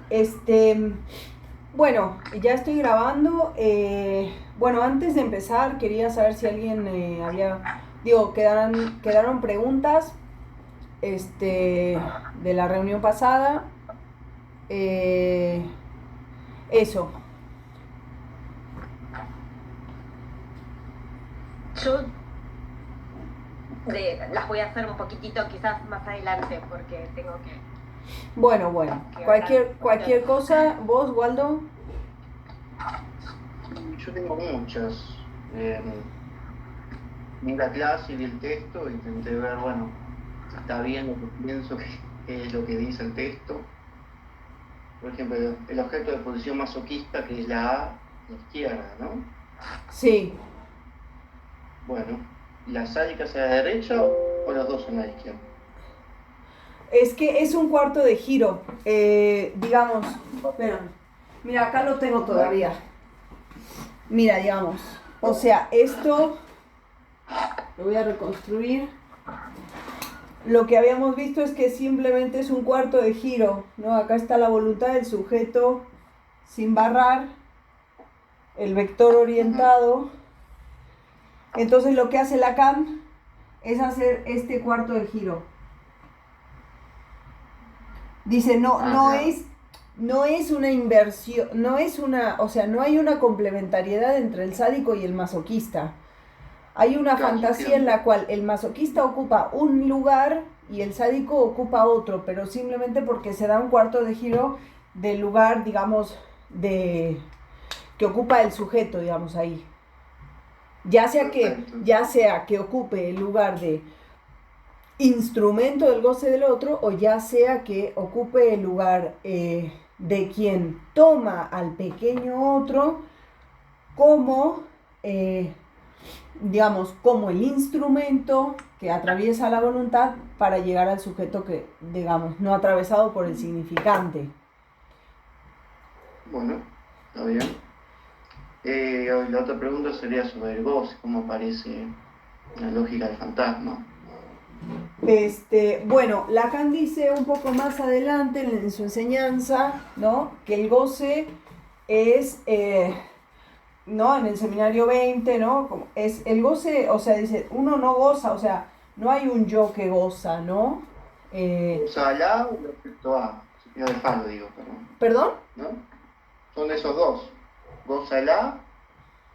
Este, bueno, ya estoy grabando. Bueno, antes de empezar, quería saber si alguien quedaron preguntas, de la reunión pasada. Eh, eso. Yo las voy a hacer un poquitito quizás más adelante porque tengo Bueno, que hablar un cualquier poquito. cosa, vos, Waldo. Yo tengo muchas. Eh, Vi la clase y vi el texto, intenté ver, bueno, si está bien lo que pienso que es lo que dice el texto. Por ejemplo, el objeto de posición masoquista, que es la A, a la izquierda, ¿no? Sí. Bueno, ¿la sádica hacia la derecha o los dos en la izquierda? Es que es un cuarto de giro. Digamos, espérame. Mira, acá lo tengo todavía. Mira, digamos. O sea, esto lo voy a reconstruir. Lo que habíamos visto es que simplemente es un cuarto de giro, ¿no? Acá está la voluntad del sujeto sin barrar, el vector orientado. Entonces lo que hace Lacan es hacer este cuarto de giro. Dice, Claro. no es una inversión, o sea, no hay una complementariedad entre el sádico y el masoquista. Hay una Claro, se fantasía en entiende. la cual el masoquista ocupa un lugar y el sádico ocupa otro, pero simplemente porque se da un cuarto de giro del lugar, digamos, que ocupa el sujeto, digamos, ahí. Perfecto. Ya sea que ocupe el lugar de instrumento del goce del otro, o ya sea que ocupe el lugar de quien toma al pequeño otro como, eh, digamos, como el instrumento que atraviesa la voluntad para llegar al sujeto que, digamos, no atravesado por el significante. Bueno, está bien. La otra pregunta sería sobre el goce, cómo aparece en la lógica del fantasma. Bueno, Lacan dice un poco más adelante en su enseñanza, ¿no? Que el goce es, ¿no? En el seminario 20, ¿no? Como es el goce, o sea, dice, uno no goza, o sea, no hay un yo que goza, ¿no? Eh, Goza la o respecto a, se queda de falo, digo, perdón. ¿Perdón? ¿No? Son esos dos. Goza la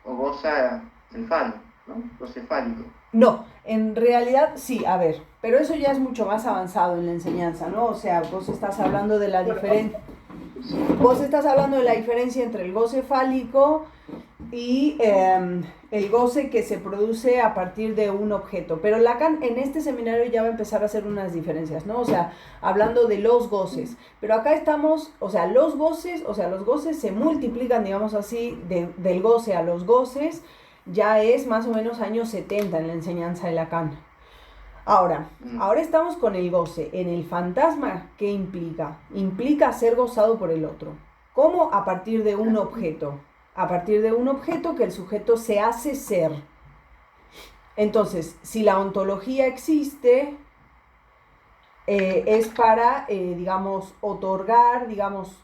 o goza el falo, ¿no? Goce fálico. No, en realidad sí, a ver, pero eso ya es mucho más avanzado en la enseñanza, ¿no? O sea, vos estás hablando de la Bueno, diferencia. sí. Vos estás hablando de la diferencia entre el goce fálico y el goce que se produce a partir de un objeto. Pero Lacan en este seminario ya va a empezar a hacer unas diferencias, ¿no? O sea, hablando de los goces. Pero acá estamos, o sea, los goces se multiplican, digamos así, del goce a los goces, ya es más o menos años 70 en la enseñanza de Lacan. Ahora estamos con el goce. En el fantasma, ¿qué implica? Implica ser gozado por el otro. ¿Cómo? A partir de un objeto. A partir de un objeto que el sujeto se hace ser. Entonces, si la ontología existe, es para, digamos, otorgar, digamos,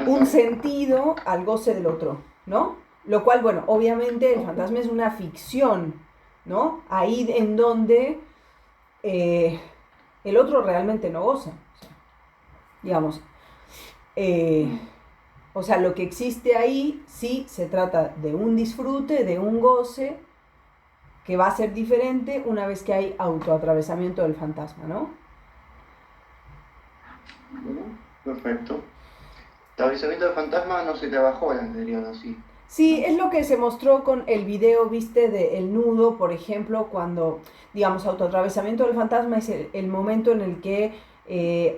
un sentido al goce del otro, ¿no? Lo cual, bueno, obviamente el fantasma es una ficción, ¿no? Ahí en donde eh, el otro realmente no goza. O sea, digamos, eh, o sea, lo que existe ahí sí se trata de un disfrute, de un goce que va a ser diferente una vez que hay autoatravesamiento del fantasma, ¿no? Bueno, perfecto. Establecimiento de fantasma no se trabajó el anterior, ¿o sí? Sí, ¿No? es lo que se mostró con el video, viste, de El Nudo, por ejemplo, cuando, digamos, autoatravesamiento del fantasma es el momento en el que,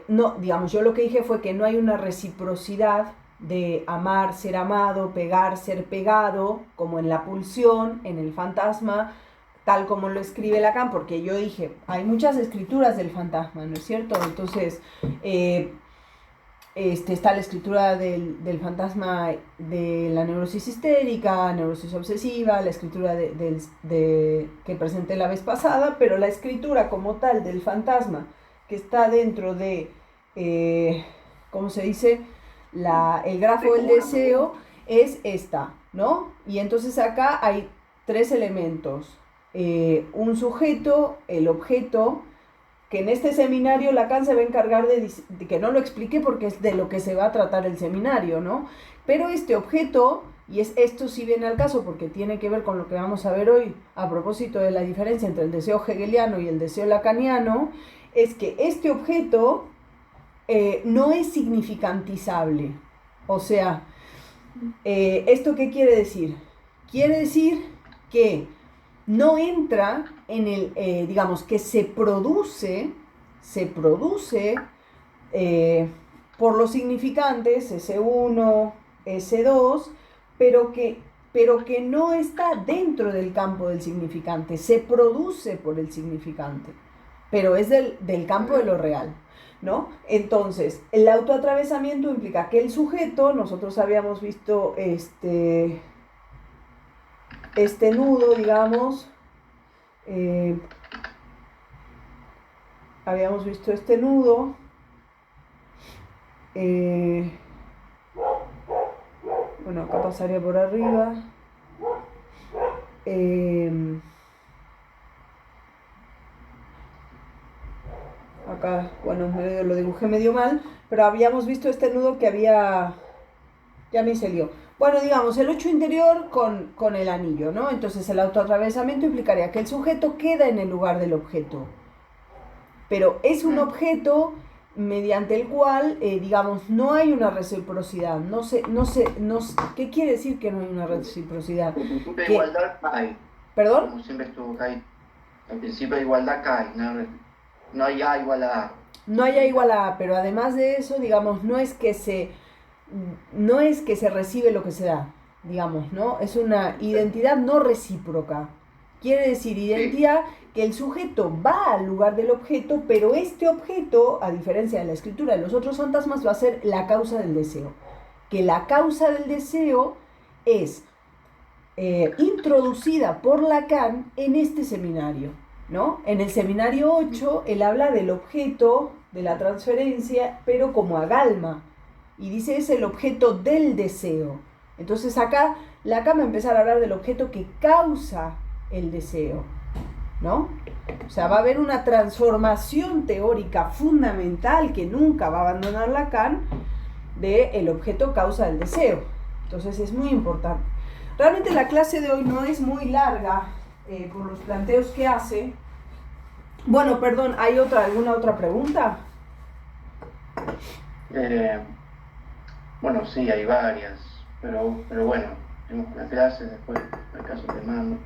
no, digamos, yo lo que dije fue que no hay una reciprocidad de amar, ser amado, pegar, ser pegado, como en la pulsión, en el fantasma, tal como lo escribe Lacan, porque yo dije, hay muchas escrituras del fantasma, ¿no es cierto? Entonces, eh, está la escritura del fantasma de la neurosis histérica, neurosis obsesiva, la escritura que presenté la vez pasada, pero la escritura como tal del fantasma que está dentro de, ¿cómo se dice? El grafo del deseo es esta, ¿no? Y entonces acá hay tres elementos. Un sujeto, el objeto, que en este seminario Lacan se va a encargar de que no lo explique porque es de lo que se va a tratar el seminario, ¿no? Pero este objeto, y esto sí viene al caso porque tiene que ver con lo que vamos a ver hoy a propósito de la diferencia entre el deseo hegeliano y el deseo lacaniano, es que este objeto no es significantizable. O sea, ¿esto qué quiere decir? Quiere decir que no entra en el, digamos, que se produce por los significantes, S1, S2, pero que no está dentro del campo del significante, se produce por el significante, pero es del campo de lo real, ¿no? Entonces, el autoatravesamiento implica que el sujeto, nosotros habíamos visto este nudo, digamos, habíamos visto este nudo, bueno, acá pasaría por arriba, acá, bueno, lo dibujé medio mal, pero habíamos visto este nudo que había, ya me hice lío. Bueno, digamos, el 8 interior con el anillo, ¿no? Entonces el autoatravesamiento implicaría que el sujeto queda en el lugar del objeto, pero es un objeto mediante el cual, digamos, no hay una reciprocidad. ¿Qué quiere decir que no hay una reciprocidad? El principio de igualdad cae. ¿Perdón? Como siempre estuvo cae. El principio de igualdad cae. No hay A igual a A. No hay A igual a A, pero además de eso, digamos, no es que se recibe lo que se da, digamos, ¿no? Es una identidad no recíproca. Quiere decir identidad que el sujeto va al lugar del objeto, pero este objeto, a diferencia de la escritura de los otros fantasmas, va a ser la causa del deseo. Que la causa del deseo es introducida por Lacan en este seminario, ¿no? En el seminario 8, él habla del objeto de la transferencia, pero como agalma. Y dice, es el objeto del deseo. Entonces acá Lacan va a empezar a hablar del objeto que causa el deseo, ¿no? O sea, va a haber una transformación teórica fundamental que nunca va a abandonar Lacan del objeto causa del deseo. Entonces es muy importante. Realmente la clase de hoy no es muy larga por los planteos que hace. Bueno, perdón, ¿hay alguna otra pregunta? Bueno, sí, hay varias, pero bueno, tenemos la clase, después acaso te mando.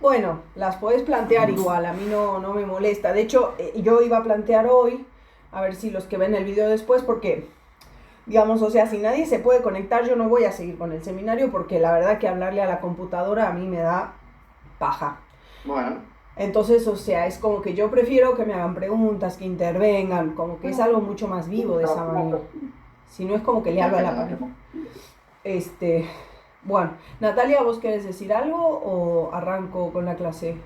Bueno, las podés plantear igual, a mí no me molesta. De hecho, yo iba a plantear hoy, a ver si los que ven el video después, porque, digamos, o sea, si nadie se puede conectar, yo no voy a seguir con el seminario, porque la verdad que hablarle a la computadora a mí me da paja. Bueno. Entonces, o sea, es como que yo prefiero que me hagan preguntas, que intervengan, como que es algo mucho más vivo de esa manera. Si no es como que le hablo a la pared. Bueno, Natalia, ¿vos querés decir algo o arranco con la clase?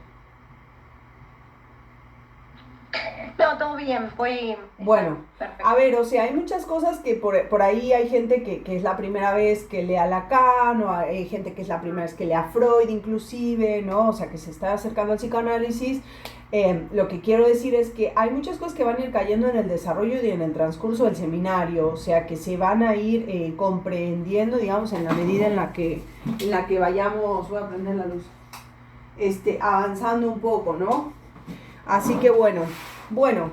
No, todo bien, voy... Bueno, perfecto. A ver, o sea, hay muchas cosas que por ahí hay gente que es la primera vez que lee a Lacan, o hay gente que es la primera vez que lee a Freud inclusive, ¿no? O sea, que se está acercando al psicoanálisis. Lo que quiero decir es que hay muchas cosas que van a ir cayendo en el desarrollo y en el transcurso del seminario, o sea, que se van a ir comprendiendo, digamos, en la medida en la que vayamos, voy a prender la luz, avanzando un poco, ¿no? Así que bueno,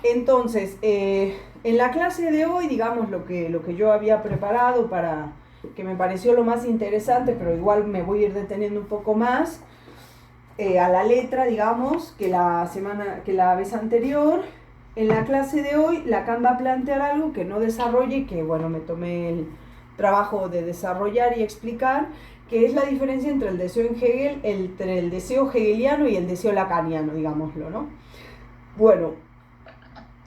entonces, en la clase de hoy, digamos, lo que yo había preparado para que me pareció lo más interesante, pero igual me voy a ir deteniendo un poco más, a la letra, digamos, que la vez anterior. En la clase de hoy, Lacan va a plantear algo que no desarrolle, que bueno, me tomé el trabajo de desarrollar y explicar, que es la diferencia entre el deseo en Hegel, entre el deseo hegeliano y el deseo lacaniano, digámoslo, ¿no? Bueno,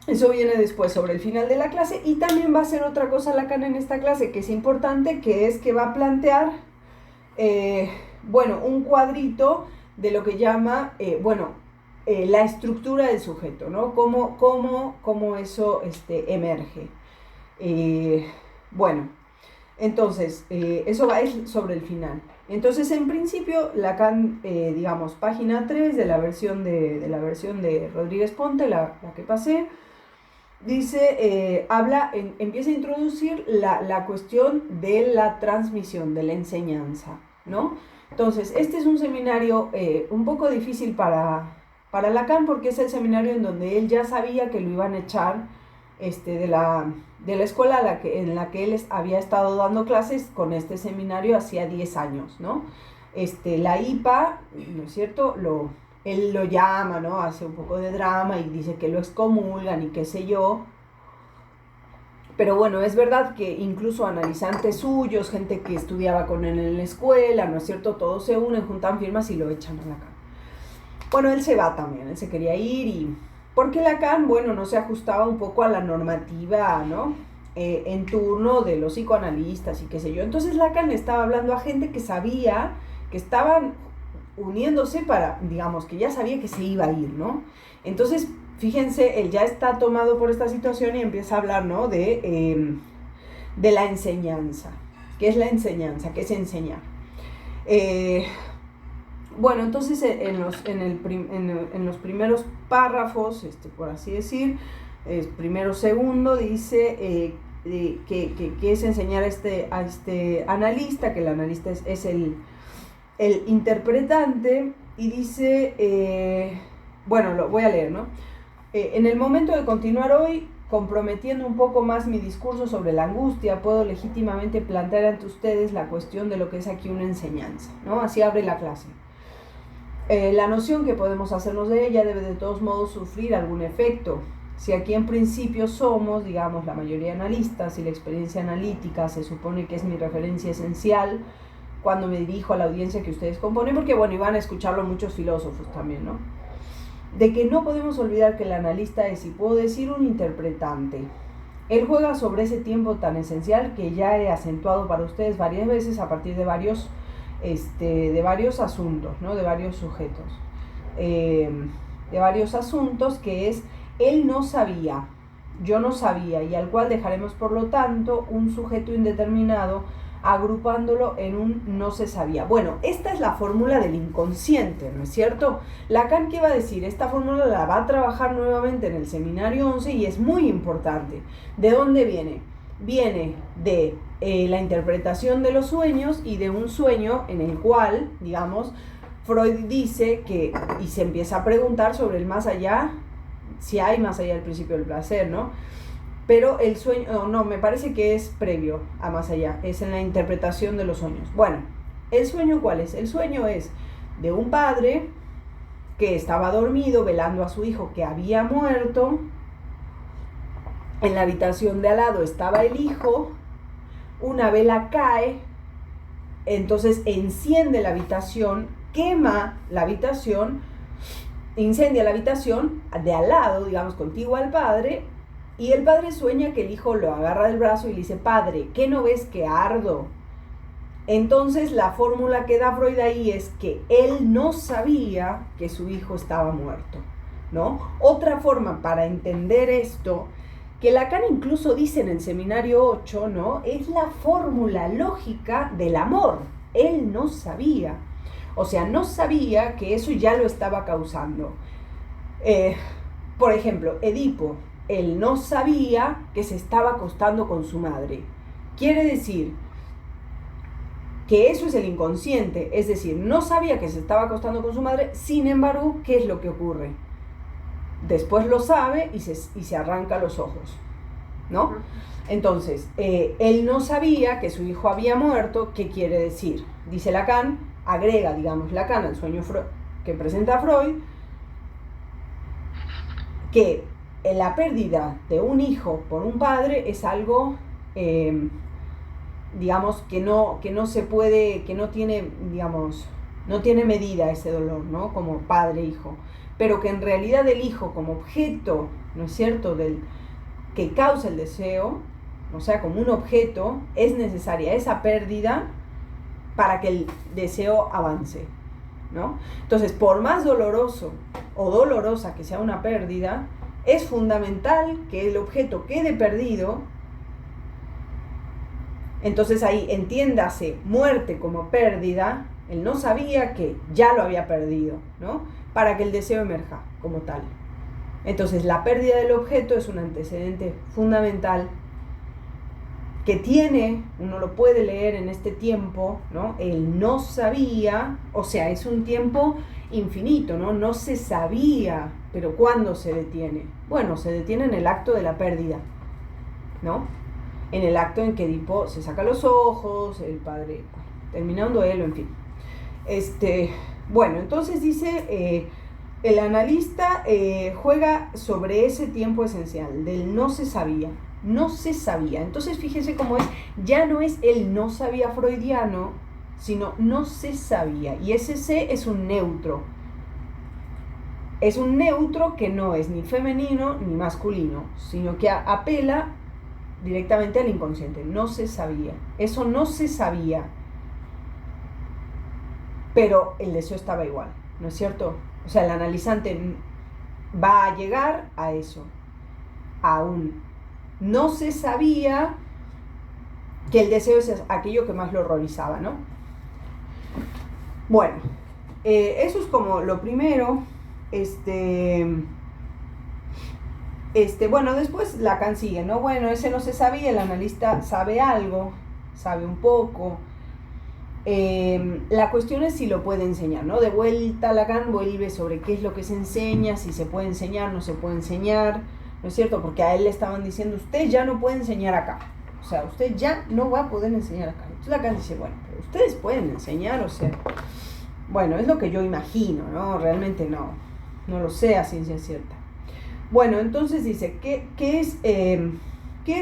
eso viene después, sobre el final de la clase, y también va a hacer otra cosa Lacan en esta clase que es importante, que es que va a plantear, un cuadrito de lo que llama, la estructura del sujeto, ¿no? Cómo eso emerge. Bueno, entonces, eso es sobre el final. Entonces, en principio, Lacan, digamos, página 3 de la versión de Rodríguez Ponte, la que pasé, dice, empieza a introducir la cuestión de la transmisión, de la enseñanza, ¿no? Entonces, este es un seminario un poco difícil para Lacan, porque es el seminario en donde él ya sabía que lo iban a echar de la escuela en la que él había estado dando clases con este seminario hacía 10 años, ¿no? La IPA, ¿no es cierto?, él lo llama, ¿no?, hace un poco de drama y dice que lo excomulgan y qué sé yo. Pero bueno, es verdad que incluso analizantes suyos, gente que estudiaba con él en la escuela, ¿no es cierto?, todos se unen, juntan firmas y lo echan a Lacan. Bueno, él se va también, él se quería ir porque Lacan, bueno, no se ajustaba un poco a la normativa, ¿no?, en turno de los psicoanalistas y qué sé yo. Entonces Lacan estaba hablando a gente que sabía que estaban uniéndose para, digamos, que ya sabía que se iba a ir, ¿no? Entonces, fíjense, él ya está tomado por esta situación y empieza a hablar, ¿no?, de la enseñanza. ¿Qué es la enseñanza? ¿Qué es enseñar? Bueno, entonces en los primeros párrafos, por así decir, primero, segundo, dice que es enseñar a este analista, que el analista es el interpretante, y dice, bueno, lo voy a leer, ¿no? En el momento de continuar hoy, comprometiendo un poco más mi discurso sobre la angustia, puedo legítimamente plantear ante ustedes la cuestión de lo que es aquí una enseñanza, ¿no? Así abre la clase. La noción que podemos hacernos de ella debe de todos modos sufrir algún efecto. Si aquí en principio somos, digamos, la mayoría analistas y la experiencia analítica se supone que es mi referencia esencial cuando me dirijo a la audiencia que ustedes componen, porque bueno, iban a escucharlo muchos filósofos también, ¿no? De que no podemos olvidar que el analista es, y puedo decir, un interpretante. Él juega sobre ese tiempo tan esencial que ya he acentuado para ustedes varias veces a partir de varios asuntos, ¿no?, de varios sujetos, de varios asuntos, que es, él no sabía, yo no sabía, y al cual dejaremos por lo tanto un sujeto indeterminado, agrupándolo en un no se sabía. Bueno, esta es la fórmula del inconsciente, ¿no es cierto? Lacan, ¿qué va a decir? Esta fórmula la va a trabajar nuevamente en el seminario 11 y es muy importante. ¿De dónde viene? Viene de la interpretación de los sueños y de un sueño en el cual, digamos, Freud dice que, y se empieza a preguntar sobre el más allá, si hay más allá del principio del placer, ¿no? Pero el sueño, no, me parece que es previo a más allá, es en la interpretación de los sueños. Bueno, ¿el sueño cuál es? El sueño es de un padre que estaba dormido velando a su hijo que había muerto. En la habitación de al lado estaba el hijo, una vela cae, entonces enciende la habitación, quema la habitación, incendia la habitación de al lado, digamos, contigua al padre, y el padre sueña que el hijo lo agarra del brazo y le dice: padre, ¿qué no ves que ardo? Entonces la fórmula que da Freud ahí es que él no sabía que su hijo estaba muerto, ¿no? Otra forma para entender esto, que Lacan incluso dice en el seminario 8, ¿no?, es la fórmula lógica del amor. Él no sabía, o sea, no sabía que eso ya lo estaba causando. Por ejemplo, Edipo, él no sabía que se estaba acostando con su madre. Quiere decir que eso es el inconsciente, es decir, no sabía que se estaba acostando con su madre, sin embargo, ¿qué es lo que ocurre? Después lo sabe y se arranca los ojos, ¿no? Entonces, él no sabía que su hijo había muerto. ¿Qué quiere decir? Dice Lacan, agrega, digamos, Lacan al sueño que presenta Freud, que la pérdida de un hijo por un padre es algo, digamos, que no se puede, que no tiene, digamos, no tiene medida ese dolor, ¿no?, como padre-hijo, pero que en realidad el hijo como objeto, ¿no es cierto?, que causa el deseo, o sea, como un objeto, es necesaria esa pérdida para que el deseo avance. ¿no? Entonces, por más doloroso o dolorosa que sea una pérdida, es fundamental que el objeto quede perdido. Entonces ahí entiéndase muerte como pérdida, él no sabía que ya lo había perdido, ¿no? Para que el deseo emerja como tal. Entonces la pérdida del objeto es un antecedente fundamental que tiene, uno lo puede leer en este tiempo, ¿no? Él no sabía, o sea, es un tiempo infinito, ¿no? No se sabía, pero ¿cuándo se detiene? Bueno, se detiene en el acto de la pérdida, ¿no? En el acto en que Edipo se saca los ojos, el padre termina un duelo, en fin. Bueno, entonces dice, el analista juega sobre ese tiempo esencial, del no se sabía. No se sabía. Entonces fíjense cómo es, ya no es el no sabía freudiano, sino no se sabía. Y ese se es un neutro. Es un neutro que no es ni femenino ni masculino, sino que apela directamente al inconsciente. No se sabía. Eso no se sabía. Pero el deseo estaba igual, ¿no es cierto? O sea, el analizante va a llegar a eso. Aún no se sabía que el deseo es aquello que más lo horrorizaba, ¿no? Bueno, eso es como lo primero. Bueno, después Lacan sigue, ¿no? Bueno, ese no se sabía, el analista sabe algo, sabe un poco. La cuestión es si lo puede enseñar, ¿no? De vuelta Lacan vuelve sobre qué es lo que se enseña, si se puede enseñar, no se puede enseñar, ¿no es cierto? Porque a él le estaban diciendo, usted ya no puede enseñar acá, o sea, usted ya no va a poder enseñar acá. Entonces Lacan dice, bueno, pero ustedes pueden enseñar, o sea, bueno, es lo que yo imagino, ¿no? Realmente no lo sé a ciencia cierta. Bueno, entonces dice, ¿qué es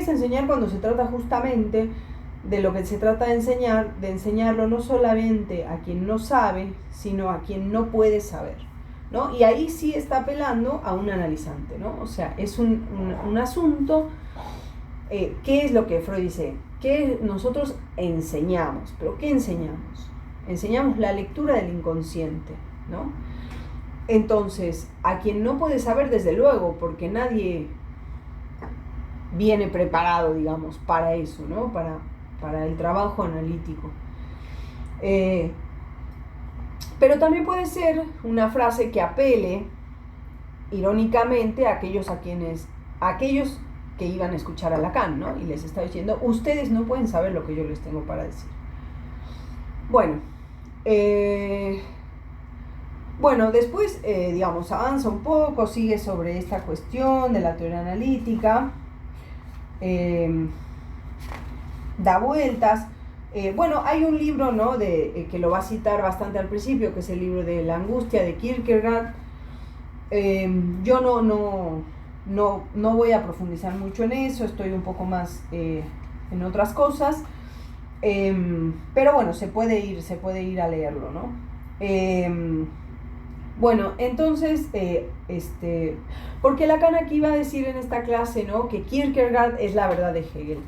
enseñar cuando se trata justamente de lo que se trata de enseñar, de enseñarlo no solamente a quien no sabe, sino a quien no puede saber, ¿no? Y ahí sí está apelando a un analizante, ¿no? O sea, es un asunto, ¿qué es lo que Freud dice? ¿Qué nosotros enseñamos? ¿Pero qué enseñamos? Enseñamos la lectura del inconsciente, ¿no? Entonces, a quien no puede saber, desde luego, porque nadie viene preparado, digamos, para eso, ¿no? Para el trabajo analítico. Pero también puede ser una frase que apele irónicamente a aquellos que iban a escuchar a Lacan, ¿no? Y les está diciendo, ustedes no pueden saber lo que yo les tengo para decir. Bueno, después, digamos, avanza un poco, sigue sobre esta cuestión de la teoría analítica, da vueltas. Hay un libro, ¿no? Que lo va a citar bastante al principio, que es el libro de La angustia de Kierkegaard. Yo no voy a profundizar mucho en eso, estoy un poco más en otras cosas, pero bueno, se puede ir a leerlo, ¿no? Entonces, porque Lacan aquí va a decir en esta clase, ¿no? Que Kierkegaard es la verdad de Hegel.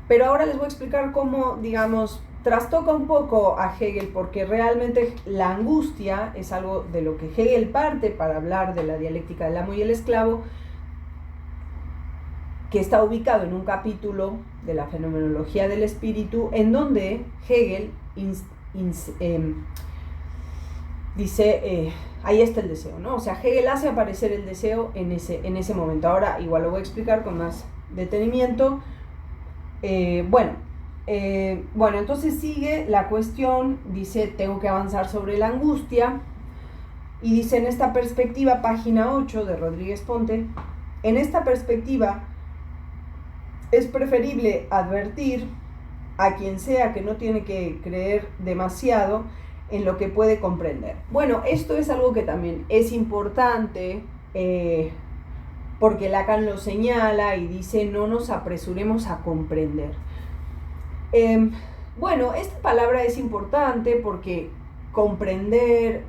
Pero ahora les voy a explicar cómo, digamos, trastoca un poco a Hegel, porque realmente la angustia es algo de lo que Hegel parte para hablar de la dialéctica del amo y el esclavo, que está ubicado en un capítulo de la fenomenología del espíritu, en donde Hegel dice, ahí está el deseo, ¿no? O sea, Hegel hace aparecer el deseo en ese momento. Ahora igual lo voy a explicar con más detenimiento. Entonces sigue la cuestión, dice, tengo que avanzar sobre la angustia, y dice, en esta perspectiva, página 8 de Rodríguez Ponte, en esta perspectiva es preferible advertir a quien sea que no tiene que creer demasiado en lo que puede comprender. Bueno, esto es algo que también es importante, porque Lacan lo señala y dice, no nos apresuremos a comprender. Esta palabra es importante porque comprender,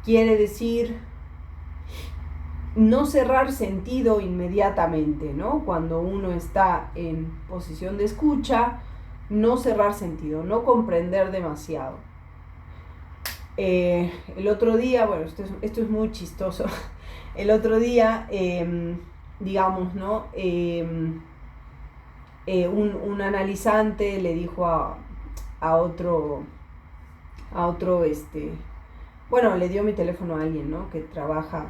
quiere decir no cerrar sentido inmediatamente, ¿no? Cuando uno está en posición de escucha, no cerrar sentido, no comprender demasiado. El otro día, bueno, esto es muy chistoso. El otro día, digamos, ¿no? Un analizante le dijo a otro, bueno, le dio mi teléfono a alguien, ¿no? Que trabaja,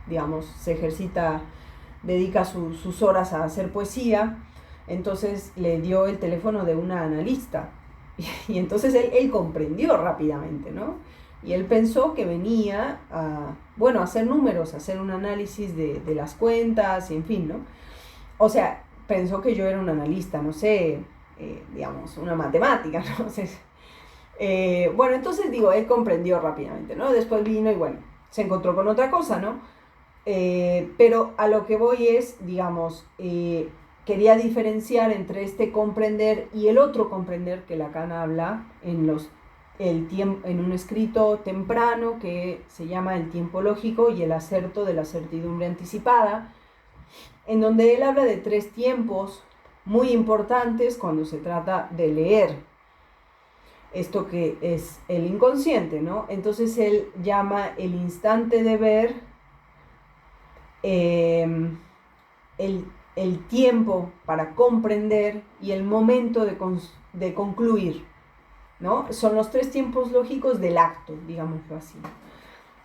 digamos, se ejercita, dedica sus horas a hacer poesía. Entonces le dio el teléfono de una analista. Y entonces él comprendió rápidamente, ¿no? Y él pensó que venía a, bueno, a hacer números, a hacer un análisis de las cuentas y en fin, ¿no? O sea, pensó que yo era un analista, no sé, digamos, una matemática, ¿no? Bueno, entonces digo, él comprendió rápidamente, ¿no? Después vino y bueno, se encontró con otra cosa, ¿no? Pero a lo que voy es, digamos, quería diferenciar entre este comprender y el otro comprender que Lacan habla en un escrito temprano que se llama El tiempo lógico y el acerto de la certidumbre anticipada, en donde él habla de 3 tiempos muy importantes cuando se trata de leer esto que es el inconsciente, ¿no? Entonces él llama el instante de ver, el tiempo para comprender y el momento de concluir, ¿no? Son los 3 tiempos lógicos del acto, digámoslo así.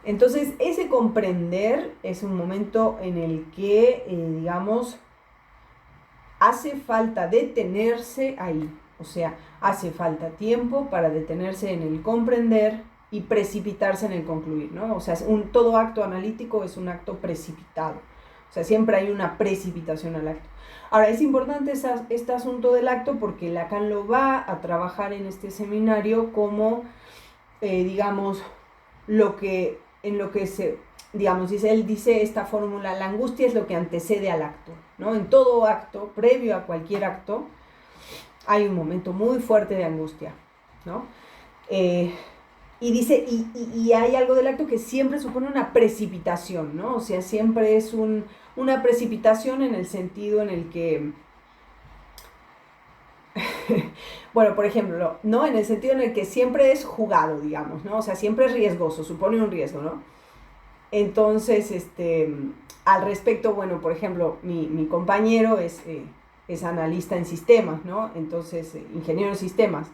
Entonces, ese comprender es un momento en el que, digamos, hace falta detenerse ahí. O sea, hace falta tiempo para detenerse en el comprender y precipitarse en el concluir, ¿no? O sea, todo acto analítico es un acto precipitado. O sea, siempre hay una precipitación al acto. Ahora, es importante este asunto del acto porque Lacan lo va a trabajar en este seminario como, digamos, en lo que se, digamos, él dice esta fórmula, la angustia es lo que antecede al acto, ¿no? En todo acto, previo a cualquier acto, hay un momento muy fuerte de angustia, ¿no? Y dice, y hay algo del acto que siempre supone una precipitación, ¿no? O sea, siempre es una precipitación en el sentido en el que, bueno, por ejemplo, ¿no? En el sentido en el que siempre es jugado, digamos, ¿no? O sea, siempre es riesgoso, supone un riesgo, ¿no? Entonces, al respecto, bueno, por ejemplo, mi compañero es analista en sistemas, ¿no? Entonces, ingeniero en sistemas.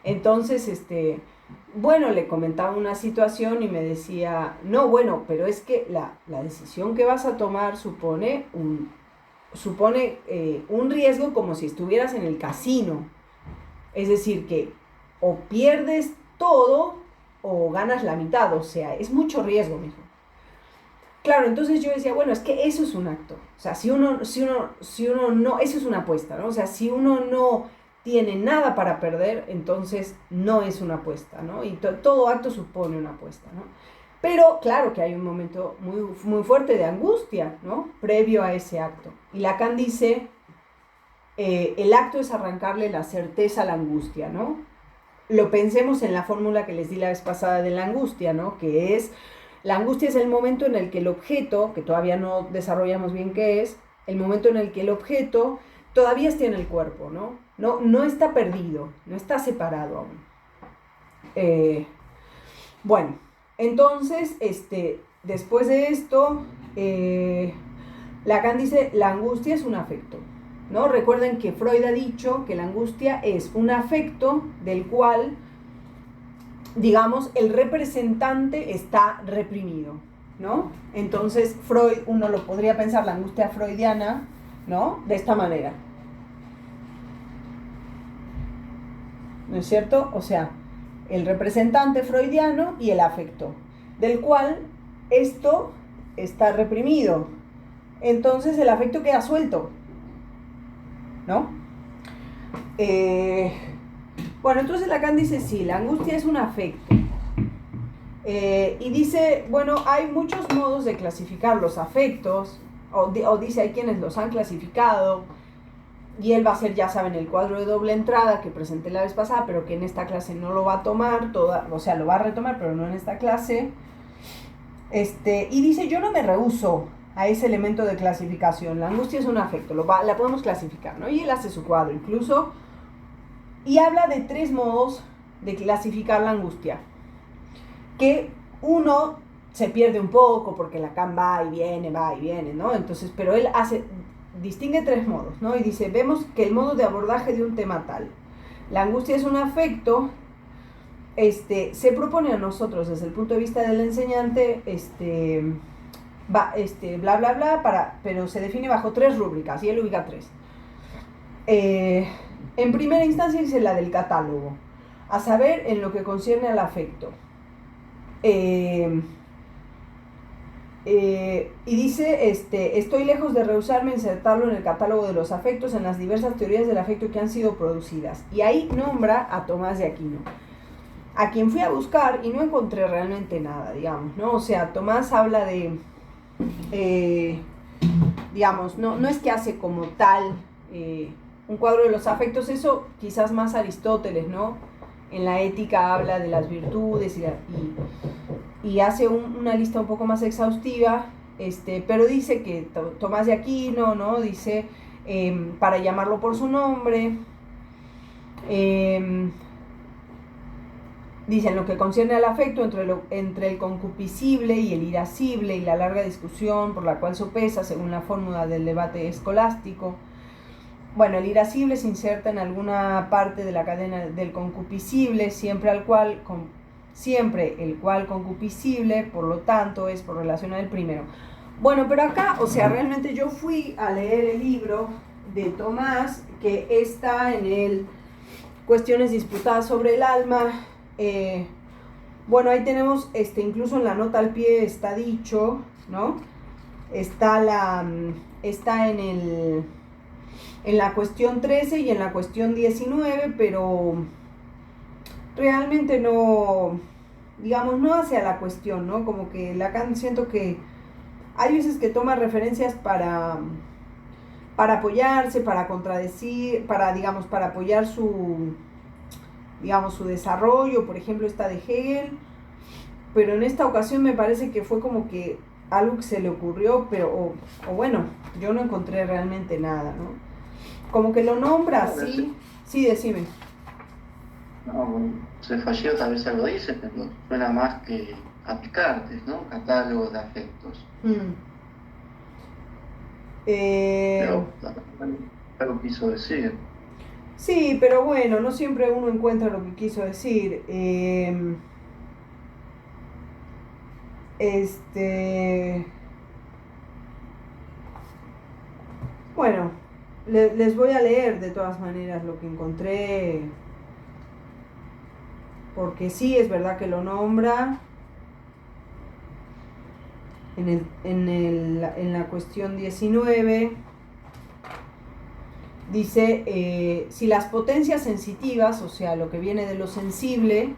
Entonces, bueno, le comentaba una situación y me decía, no, bueno, pero es que la decisión que vas a tomar supone un riesgo como si estuvieras en el casino. Es decir, que o pierdes todo o ganas la mitad, o sea, es mucho riesgo, mijo. Claro, entonces yo decía, bueno, es que eso es un acto. O sea, si uno no, eso es una apuesta, ¿no? O sea, si uno no tiene nada para perder, entonces no es una apuesta, ¿no? Y todo acto supone una apuesta, ¿no? Pero claro que hay un momento muy, muy fuerte de angustia, ¿no? Previo a ese acto. Y Lacan dice, el acto es arrancarle la certeza a la angustia, ¿no? Lo pensemos en la fórmula que les di la vez pasada de la angustia, ¿no? Que es, la angustia es el momento en el que el objeto, que todavía no desarrollamos bien qué es, el momento en el que el objeto todavía está en el cuerpo, ¿no? No está perdido, no está separado aún. Bueno, entonces, después de esto, Lacan dice, la angustia es un afecto, ¿no? Recuerden que Freud ha dicho que la angustia es un afecto del cual, digamos, el representante está reprimido, ¿no? Entonces, Freud, uno lo podría pensar, la angustia freudiana, ¿no? De esta manera. ¿No es cierto? O sea, el representante freudiano y el afecto, del cual esto está reprimido. Entonces el afecto queda suelto, ¿no? Bueno, entonces Lacan dice, sí, la angustia es un afecto. Y dice, bueno, hay muchos modos de clasificar los afectos, o dice, hay quienes los han clasificado, y él va a hacer, ya saben, el cuadro de doble entrada que presenté la vez pasada, pero que en esta clase no lo va a tomar, o sea, lo va a retomar, pero no en esta clase. Y dice, yo no me rehúso a ese elemento de clasificación, la angustia es un afecto, la podemos clasificar, ¿no? Y él hace su cuadro incluso, y habla de 3 modos de clasificar la angustia, que uno se pierde un poco porque Lacan va y viene, ¿no? Entonces, pero él distingue tres modos, ¿no? Y dice, vemos que el modo de abordaje de un tema tal, la angustia es un afecto, se propone a nosotros desde el punto de vista del enseñante, bla, bla, bla, pero se define bajo tres rúbricas, y él ubica tres. En primera instancia dice la del catálogo, a saber, en lo que concierne al afecto. Y dice, estoy lejos de rehusarme a insertarlo en el catálogo de los afectos en las diversas teorías del afecto que han sido producidas. Y ahí nombra a Tomás de Aquino, a quien fui a buscar y no encontré realmente nada, digamos, ¿no? O sea, Tomás habla de, digamos, no es que hace como tal un cuadro de los afectos, eso quizás más Aristóteles, ¿no? En la ética habla de las virtudes y hace una lista un poco más exhaustiva, pero dice que Tomás de Aquino, ¿no? Dice, para llamarlo por su nombre, dice, en lo que concierne al afecto, entre el concupiscible y el irascible y la larga discusión por la cual sopesa, según la fórmula del debate escolástico. Bueno, el irascible se inserta en alguna parte de la cadena del concupiscible, siempre el cual concupiscible, por lo tanto, es por relación al primero. Bueno, pero acá, o sea, realmente yo fui a leer el libro de Tomás, que está en el Cuestiones disputadas sobre el alma. Bueno, ahí tenemos, incluso en la nota al pie está dicho, ¿no? Está en la cuestión 13 y en la cuestión 19, pero realmente no, digamos, no hace a la cuestión, ¿no? Como que Lacan, siento que hay veces que toma referencias para apoyarse, para contradecir, digamos, para apoyar su desarrollo, por ejemplo, esta de Hegel, pero en esta ocasión me parece que fue como que algo que se le ocurrió, pero, o bueno, yo no encontré realmente nada, ¿no? Como que lo nombra así. Sí, decime. No, se falló, tal vez se lo dice, pero suena más que a Descartes, ¿no? Catálogo de afectos. Pero algo quiso decir. Sí, pero bueno, no siempre uno encuentra lo que quiso decir. Bueno, les voy a leer de todas maneras lo que encontré, porque sí, es verdad que lo nombra en la cuestión 19. Dice, si las potencias sensitivas, o sea, lo que viene de lo sensible,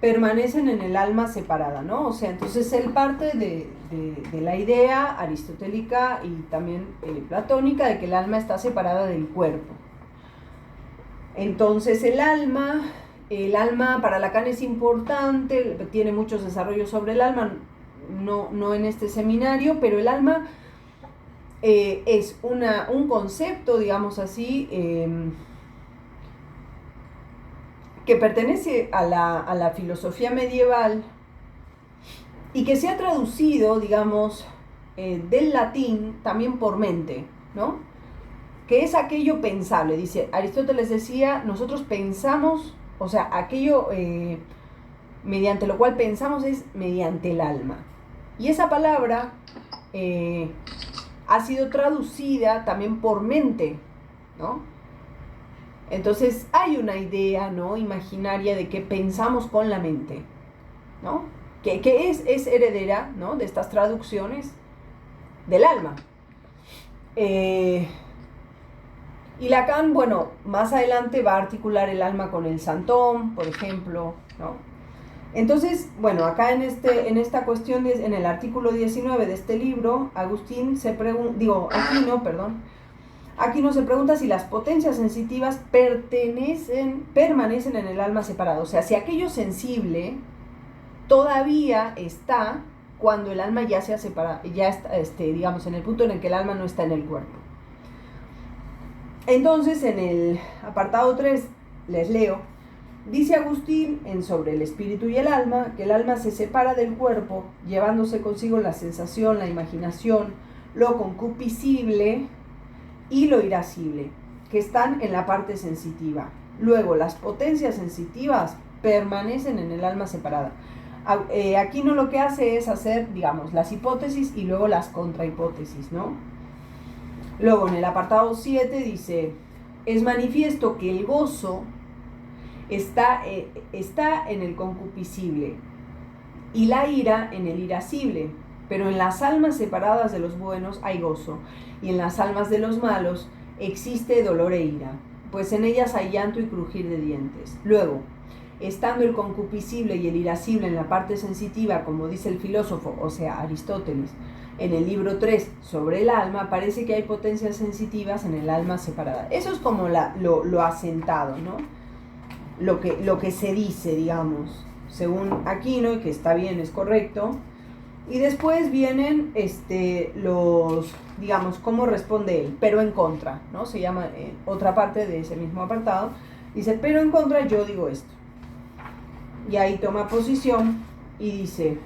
permanecen en el alma separada, ¿no? O sea, entonces él parte de la idea aristotélica y también platónica de que el alma está separada del cuerpo. Entonces el alma para Lacan es importante, tiene muchos desarrollos sobre el alma, no en este seminario, pero el alma es un concepto, digamos así, que pertenece a la filosofía medieval y que se ha traducido, digamos, del latín también por mente, ¿no? Que es aquello pensable. Dice, Aristóteles decía, nosotros pensamos, o sea, aquello mediante lo cual pensamos es mediante el alma. Y esa palabra ha sido traducida también por mente, ¿no? Entonces hay una idea, ¿no?, imaginaria de que pensamos con la mente, ¿no? Que es heredera, ¿no?, de estas traducciones del alma. Y Lacan, bueno, más adelante va a articular el alma con el santón, por ejemplo, ¿no? Entonces, bueno, acá en esta cuestión, en el artículo 19 de este libro, Aquino se pregunta si las potencias sensitivas permanecen en el alma separado. O sea, si aquello sensible todavía está cuando el alma ya se ha separado, ya está, digamos, en el punto en el que el alma no está en el cuerpo. Entonces, en el apartado 3, les leo, Dice Agustín en Sobre el espíritu y el alma, que el alma se separa del cuerpo, llevándose consigo la sensación, la imaginación, lo concupiscible y lo irascible, que están en la parte sensitiva. Luego, las potencias sensitivas permanecen en el alma separada. Aquino lo que hace es hacer, digamos, las hipótesis y luego las contrahipótesis, ¿no? Luego, en el apartado 7 dice, es manifiesto que el gozo está en el concupiscible y la ira en el irascible, pero en las almas separadas de los buenos hay gozo, y en las almas de los malos existe dolor e ira, pues en ellas hay llanto y crujir de dientes. Luego, estando el concupiscible y el irascible en la parte sensitiva, como dice el filósofo, o sea, Aristóteles, en el libro 3 sobre el alma, parece que hay potencias sensitivas en el alma separada. Eso es como lo asentado, ¿no? Lo que se dice, digamos, según Aquino, que está bien, es correcto. Y después vienen digamos, cómo responde él, pero en contra, ¿no? Se llama otra parte de ese mismo apartado. Dice, pero en contra yo digo esto. Y ahí toma posición y dice,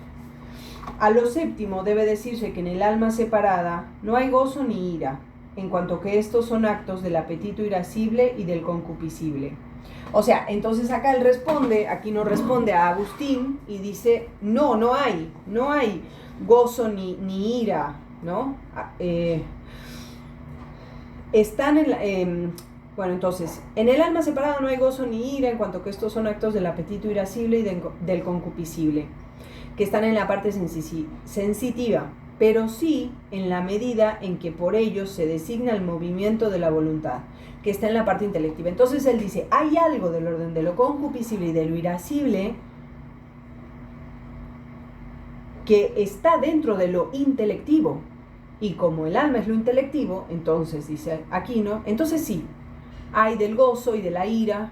a lo séptimo debe decirse que en el alma separada no hay gozo ni ira, en cuanto que estos son actos del apetito irascible y del concupiscible. O sea, entonces acá él responde, aquí no responde a Agustín y dice, no hay gozo ni ira, ¿no? Bueno, entonces, en el alma separada no hay gozo ni ira, en cuanto que estos son actos del apetito irascible y del concupiscible, que están en la parte sensitiva, pero sí en la medida en que por ellos se designa el movimiento de la voluntad, que está en la parte intelectiva. Entonces él dice, hay algo del orden de lo concupiscible y de lo irascible que está dentro de lo intelectivo, y como el alma es lo intelectivo, entonces, dice Aquino, entonces sí, hay del gozo y de la ira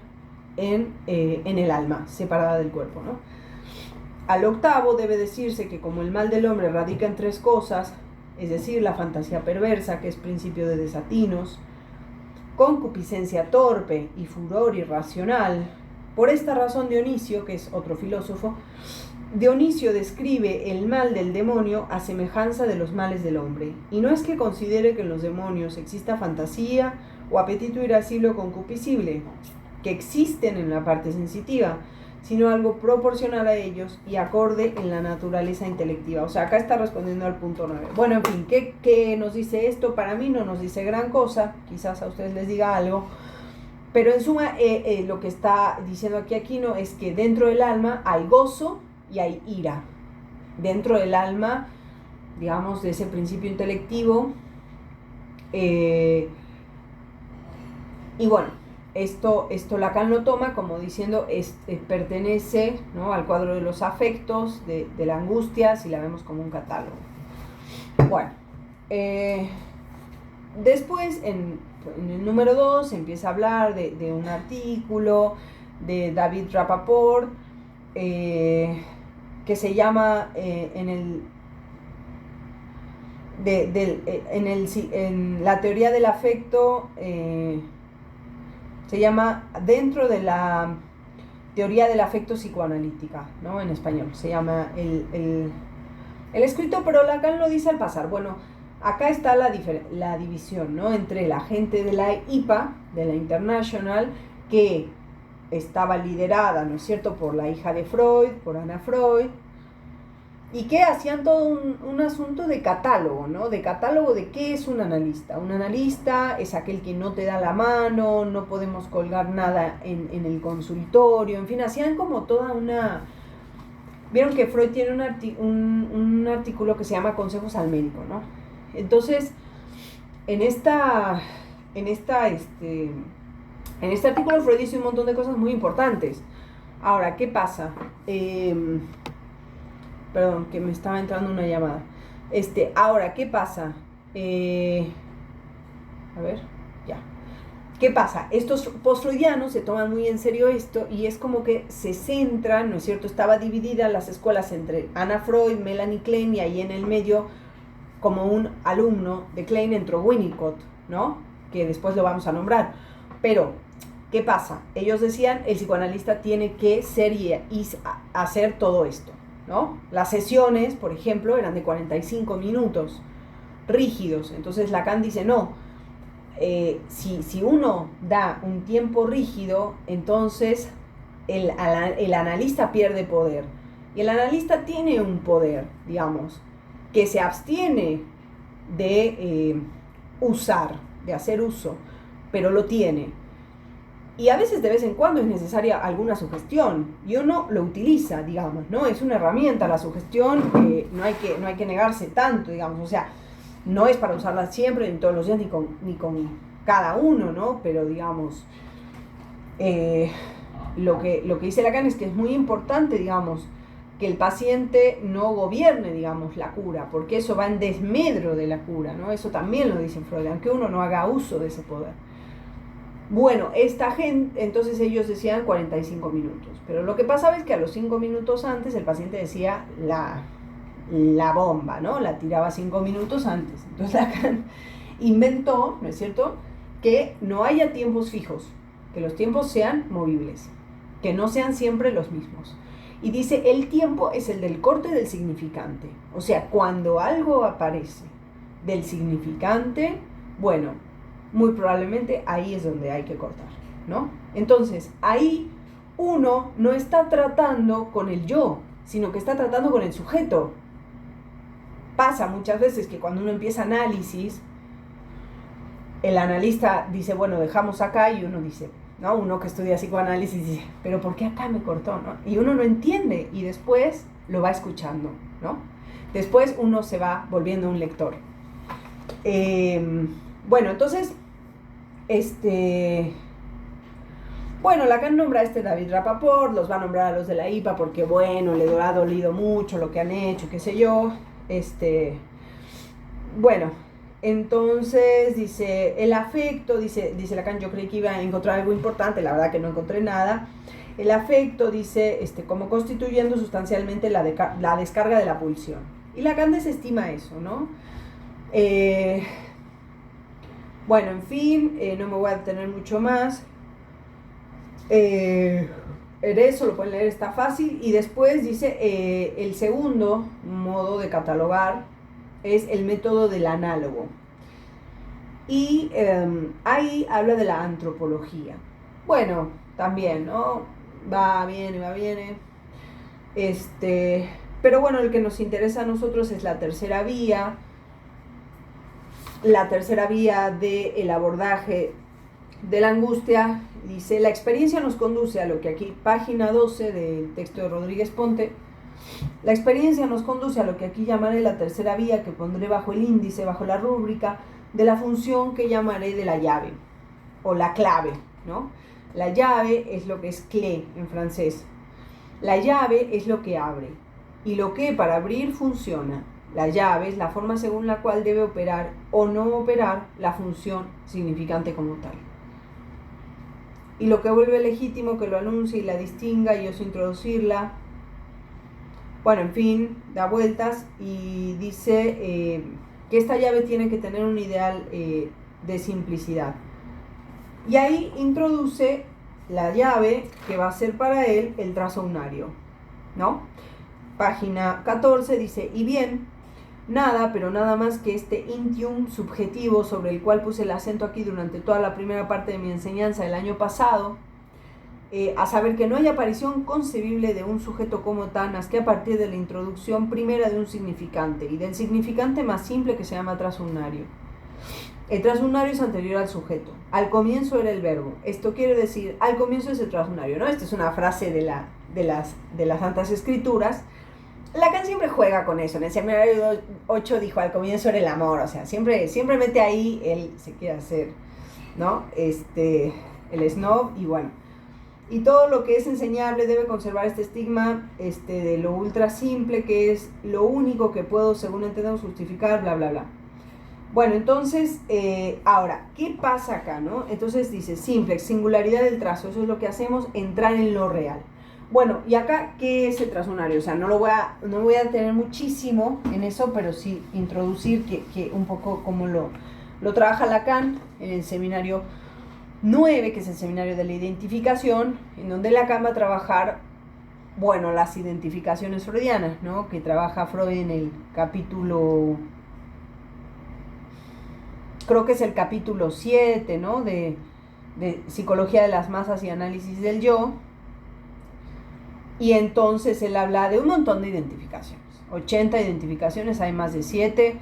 en el alma, separada del cuerpo, ¿no? Al octavo debe decirse que como el mal del hombre radica en tres cosas, es decir, la fantasía perversa, que es principio de desatinos, concupiscencia torpe y furor irracional, por esta razón Dionisio, que es otro filósofo, Dionisio describe el mal del demonio a semejanza de los males del hombre, y no es que considere que en los demonios exista fantasía o apetito irascible o concupiscible, que existen en la parte sensitiva, sino algo proporcional a ellos y acorde en la naturaleza intelectiva. O sea, acá está respondiendo al punto 9. Bueno, en fin, ¿qué nos dice esto? Para mí no nos dice gran cosa, quizás a ustedes les diga algo, pero en suma lo que está diciendo aquí Aquino es que dentro del alma hay gozo y hay ira. Dentro del alma, digamos, de ese principio intelectivo, y bueno, esto Lacan lo toma como diciendo, pertenece, ¿no?, al cuadro de los afectos, de la angustia, si la vemos como un catálogo. Bueno, después en el número 2 se empieza a hablar de un artículo de David Rapaport, que se llama en la teoría del afecto, se llama dentro de la teoría del afecto psicoanalítica, ¿no? En español se llama el escrito, pero Lacan lo dice al pasar. Bueno, acá está la división, ¿no?, entre la gente de la IPA, de la International, que estaba liderada, ¿no es cierto?, por la hija de Freud, por Ana Freud, y que hacían todo un asunto de catálogo, ¿no? De catálogo de qué es un analista. Un analista es aquel que no te da la mano, no podemos colgar nada en el consultorio, en fin, hacían como toda una... Vieron que Freud tiene un artículo que se llama Consejos al médico, ¿no? Entonces, en este artículo Freud dice un montón de cosas muy importantes. Ahora, ¿qué pasa? Perdón, que me estaba entrando una llamada. Ahora, ¿qué pasa? A ver, ya. ¿Qué pasa? Estos postfreudianos se toman muy en serio esto y es como que se centran, ¿no es cierto? Estaba dividida las escuelas entre Anna Freud, Melanie Klein, y ahí en el medio, como un alumno de Klein, entró Winnicott, ¿no? Que después lo vamos a nombrar. Pero ¿Qué pasa? Ellos decían, el psicoanalista tiene que ser y hacer todo esto, ¿no? Las sesiones, por ejemplo, eran de 45 minutos, rígidos. Entonces Lacan dice, no, si uno da un tiempo rígido, entonces el analista pierde poder. Y el analista tiene un poder, digamos, que se abstiene de usar, de hacer uso, pero lo tiene. Y a veces de vez en cuando es necesaria alguna sugestión y uno lo utiliza, digamos, ¿no? Es una herramienta la sugestión, no hay que negarse tanto, digamos, o sea, no es para usarla siempre, ni todos los días, ni con cada uno, ¿no? Pero digamos, lo que dice Lacan es que es muy importante, digamos, que el paciente no gobierne, digamos, la cura, porque eso va en desmedro de la cura, ¿no? Eso también lo dice Freud, aunque uno no haga uso de ese poder. Bueno, esta gente, entonces ellos decían 45 minutos, pero lo que pasaba es que a los 5 minutos antes el paciente decía la bomba, ¿no? La tiraba 5 minutos antes. Entonces Lacan inventó, ¿no es cierto?, que no haya tiempos fijos, que los tiempos sean movibles, que no sean siempre los mismos. Y dice, el tiempo es el del corte del significante. O sea, cuando algo aparece del significante, bueno, muy probablemente ahí es donde hay que cortar, ¿no? Entonces, ahí uno no está tratando con el yo, sino que está tratando con el sujeto. Pasa muchas veces que cuando uno empieza análisis, el analista dice, bueno, dejamos acá, y uno dice, ¿no? Uno que estudia psicoanálisis dice, pero ¿por qué acá me cortó, no? Y uno no entiende, y después lo va escuchando, ¿no? Después uno se va volviendo un lector. Bueno, entonces, bueno, Lacan nombra a David Rapaport, los va a nombrar a los de la IPA porque, bueno, le ha dolido mucho lo que han hecho, qué sé yo. Bueno, entonces dice, el afecto, dice Lacan, yo creí que iba a encontrar algo importante, la verdad que no encontré nada. El afecto, dice, como constituyendo sustancialmente la descarga de la pulsión. Y Lacan desestima eso, ¿no? Bueno, en fin, no me voy a detener mucho más. Eso lo pueden leer, está fácil. Y después dice, el segundo modo de catalogar es el método del análogo. Y ahí habla de la antropología. Bueno, también, ¿no? Va, viene, va, viene. Pero bueno, el que nos interesa a nosotros es la tercera vía. La tercera vía del abordaje de la angustia. Dice, la experiencia nos conduce a lo que aquí, página 12 del texto de Rodríguez Ponte, la experiencia nos conduce a lo que aquí llamaré la tercera vía, que pondré bajo el índice, bajo la rúbrica de la función que llamaré de la llave, o la clave, ¿no? La llave es lo que es clé en francés. La llave es lo que abre, y lo que para abrir funciona. La llave es la forma según la cual debe operar o no operar la función significante como tal. Y lo que vuelve legítimo que lo anuncie y la distinga y osa introducirla. Bueno, en fin, da vueltas y dice que esta llave tiene que tener un ideal de simplicidad. Y ahí introduce la llave que va a ser para él el trazo unario, ¿no? Página 14 dice, y bien, nada, pero nada más que este intium subjetivo sobre el cual puse el acento aquí durante toda la primera parte de mi enseñanza el año pasado, a saber que no hay aparición concebible de un sujeto como tal más que a partir de la introducción primera de un significante y del significante más simple que se llama trazo unario. El trazo unario es anterior al sujeto. Al comienzo era el verbo. Esto quiere decir, al comienzo es el trazo unario, ¿no? Esta es una frase de las Santas Escrituras. Lacan siempre juega con eso. En el seminario 8 dijo, al comienzo era el amor. O sea, siempre mete ahí, él se quiere hacer, ¿no? El snob, y bueno. Y todo lo que es enseñable debe conservar este estigma de lo ultra simple, que es lo único que puedo, según entendemos, justificar, bla, bla, bla. Bueno, entonces, ahora, ¿qué pasa acá, no? Entonces dice, simple, singularidad del trazo, eso es lo que hacemos, entrar en lo real. Bueno, y acá, ¿qué es el trazo unario? O sea, no voy a detener muchísimo en eso, pero sí introducir que un poco como lo trabaja Lacan en el seminario 9, que es el seminario de la identificación, en donde Lacan va a trabajar, bueno, las identificaciones freudianas, ¿no? Que trabaja Freud en el capítulo, creo que es el capítulo 7, ¿no? De Psicología de las Masas y Análisis del Yo. Y entonces él habla de un montón de identificaciones, 80 identificaciones, hay más de 7,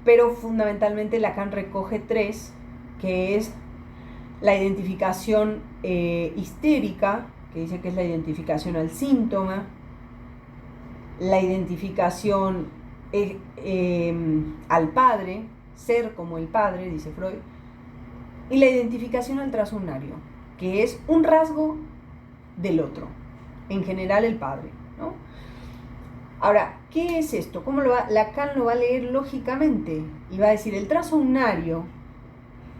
pero fundamentalmente Lacan recoge 3, que es la identificación histérica, que dice que es la identificación al síntoma, la identificación al padre, ser como el padre, dice Freud, y la identificación al transunario, que es un rasgo del otro, en general el padre, ¿no? Ahora, ¿qué es esto? ¿Cómo lo va? Lacan lo va a leer lógicamente y va a decir el trazo unario,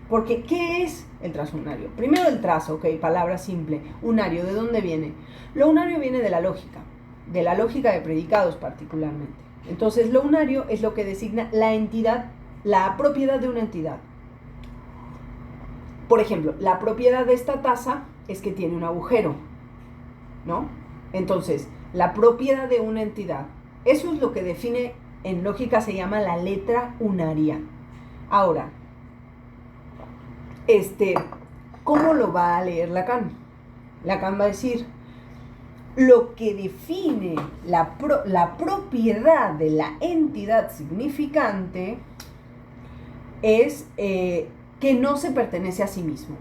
porque ¿qué es el trazo unario? Primero el trazo, ok, palabra simple. Unario, ¿de dónde viene? Lo unario viene de la lógica de predicados particularmente. Entonces, lo unario es lo que designa la entidad, la propiedad de una entidad. Por ejemplo, la propiedad de esta taza es que tiene un agujero, ¿no? Entonces, la propiedad de una entidad, eso es lo que define, en lógica se llama la letra unaria. Ahora, ¿cómo lo va a leer Lacan? Lacan va a decir, lo que define la propiedad de la entidad significante es que no se pertenece a sí mismo,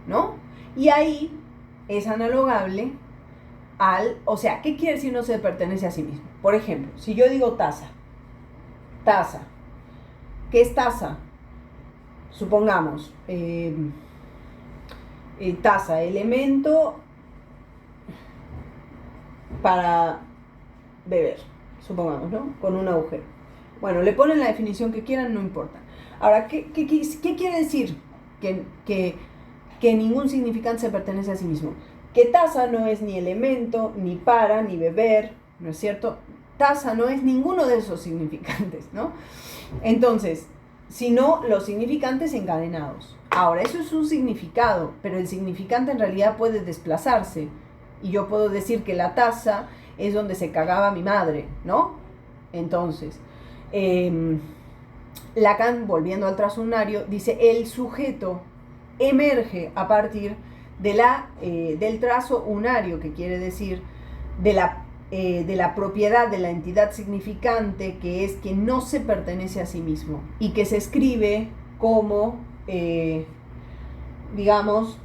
¿no? Y ahí es analogable o sea, ¿qué quiere decir no se pertenece a sí mismo? Por ejemplo, si yo digo taza, ¿qué es taza? Supongamos, taza, elemento para beber, supongamos, ¿no? Con un agujero. Bueno, le ponen la definición que quieran, no importa. Ahora, ¿qué quiere decir que ningún significante se pertenece a sí mismo? Que taza no es ni elemento, ni para, ni beber, ¿no es cierto? Taza no es ninguno de esos significantes, ¿no? Entonces, sino los significantes encadenados. Ahora, eso es un significado, pero el significante en realidad puede desplazarse. Y yo puedo decir que la taza es donde se cagaba mi madre, ¿no? Entonces, Lacan, volviendo al transunario, dice, el sujeto emerge a partir de del trazo unario, que quiere decir de la propiedad de la entidad significante, que es que no se pertenece a sí mismo y que se escribe como, digamos,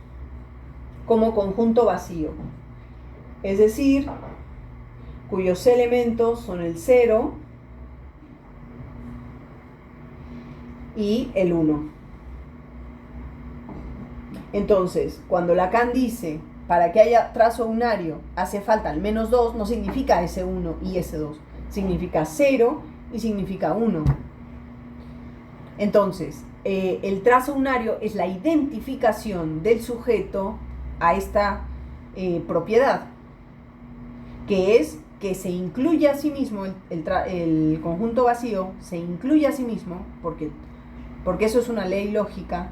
como conjunto vacío. Es decir, cuyos elementos son el 0 y el 1. Entonces, cuando Lacan dice, para que haya trazo unario hace falta al menos 2, no significa ese 1 y ese 2, significa 0 y significa 1. Entonces, el trazo unario es la identificación del sujeto a esta propiedad, que es que se incluye a sí mismo, el conjunto vacío se incluye a sí mismo, porque eso es una ley lógica,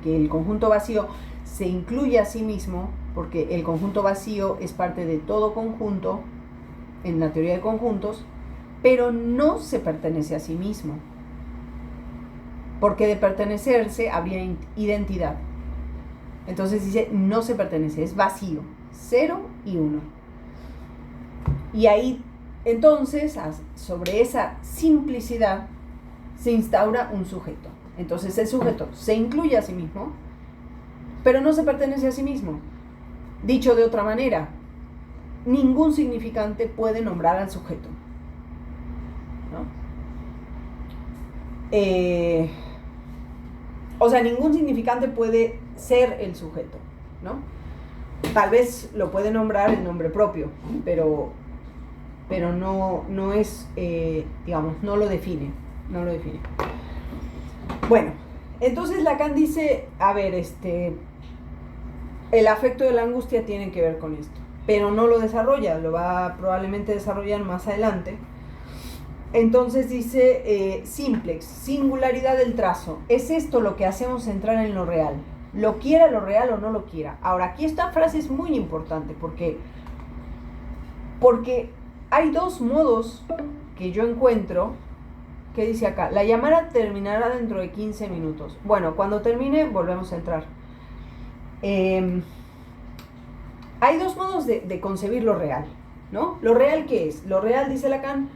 que el conjunto vacío se incluye a sí mismo, porque el conjunto vacío es parte de todo conjunto en la teoría de conjuntos, pero no se pertenece a sí mismo, porque de pertenecerse habría identidad. Entonces dice, no se pertenece, es vacío, 0 y 1. Y ahí, entonces, sobre esa simplicidad se instaura un sujeto. Entonces el sujeto se incluye a sí mismo, pero no se pertenece a sí mismo. Dicho de otra manera, ningún significante puede nombrar al sujeto, ¿no? O sea, ningún significante puede ser el sujeto, ¿no? Tal vez lo puede nombrar el nombre propio, pero no es, digamos, no lo define. Bueno, entonces Lacan dice, a ver, el afecto de la angustia tiene que ver con esto, pero no lo desarrolla, lo va a probablemente desarrollar más adelante. Entonces dice, simplex, singularidad del trazo, es esto lo que hacemos entrar en lo real. lo quiera lo real o no lo quiera. Ahora, aquí esta frase es muy importante porque hay dos modos que yo encuentro. ¿Qué dice acá? La llamada terminará dentro de 15 minutos. Bueno, cuando termine volvemos a entrar. Hay dos modos de concebir lo real, ¿no? ¿Lo real qué es? Lo real, dice Lacan,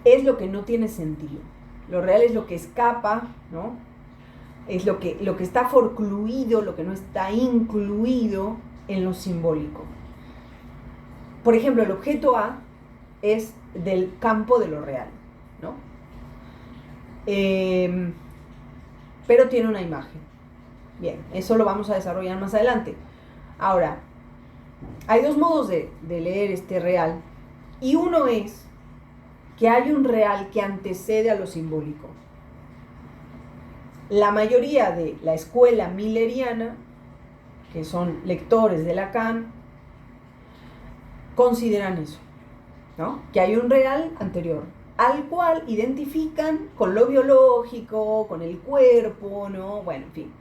es lo que no tiene sentido. Lo real es lo que escapa, ¿no? Es lo que está forcluido, lo que no está incluido en lo simbólico. Por ejemplo, el objeto A es del campo de lo real, ¿no? Pero tiene una imagen. Bien, eso lo vamos a desarrollar más adelante. Ahora, hay dos modos de leer este real, y uno es que hay un real que antecede a lo simbólico. La mayoría de la escuela milleriana, que son lectores de Lacan, consideran eso, ¿no? Que hay un real anterior, al cual identifican con lo biológico, con el cuerpo, ¿no? Bueno, en fin.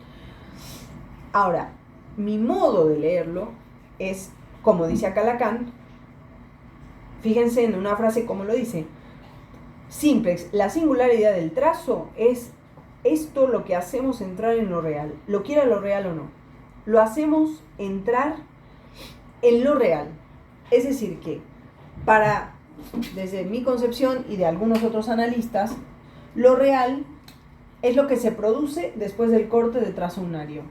Ahora, mi modo de leerlo es, como dice acá Lacan, fíjense en una frase como lo dice: simplex, la singularidad del trazo es esto lo que hacemos entrar en lo real, lo quiera lo real o no, lo hacemos entrar en lo real. Es decir que, desde mi concepción y de algunos otros analistas, lo real es lo que se produce después del corte de trazo unario.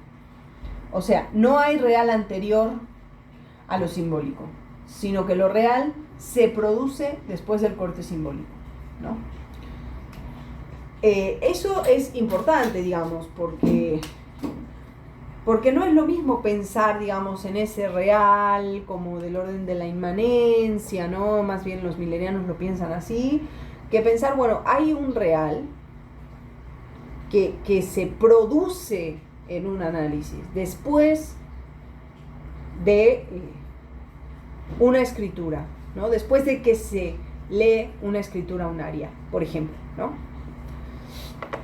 O sea, no hay real anterior a lo simbólico, sino que lo real se produce después del corte simbólico, ¿no? Eso es importante, digamos, porque no es lo mismo pensar, digamos, en ese real como del orden de la inmanencia, ¿no? Más bien los millerianos lo piensan así, que pensar, bueno, hay un real que se produce en un análisis después de una escritura, ¿no? Después de que se lee una escritura unaria, por ejemplo, ¿no?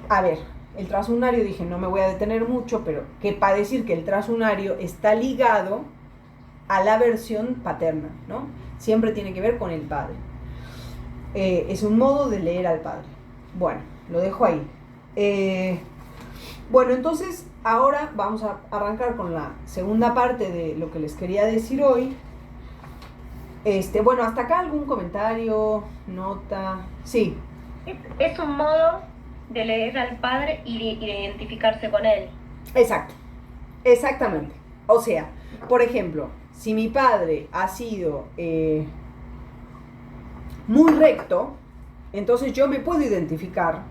A ver, el trazo unario, dije, no me voy a detener mucho, pero quepa decir que el trazo unario está ligado a la versión paterna, ¿no? Siempre tiene que ver con el padre. Es un modo de leer al padre. Bueno, lo dejo ahí. Bueno, entonces ahora vamos a arrancar con la segunda parte de lo que les quería decir hoy. Bueno, hasta acá algún comentario, nota. Sí. Es un modo de leer al padre y de identificarse con él. Exacto, exactamente. O sea, por ejemplo, si mi padre ha sido muy recto, entonces yo me puedo identificar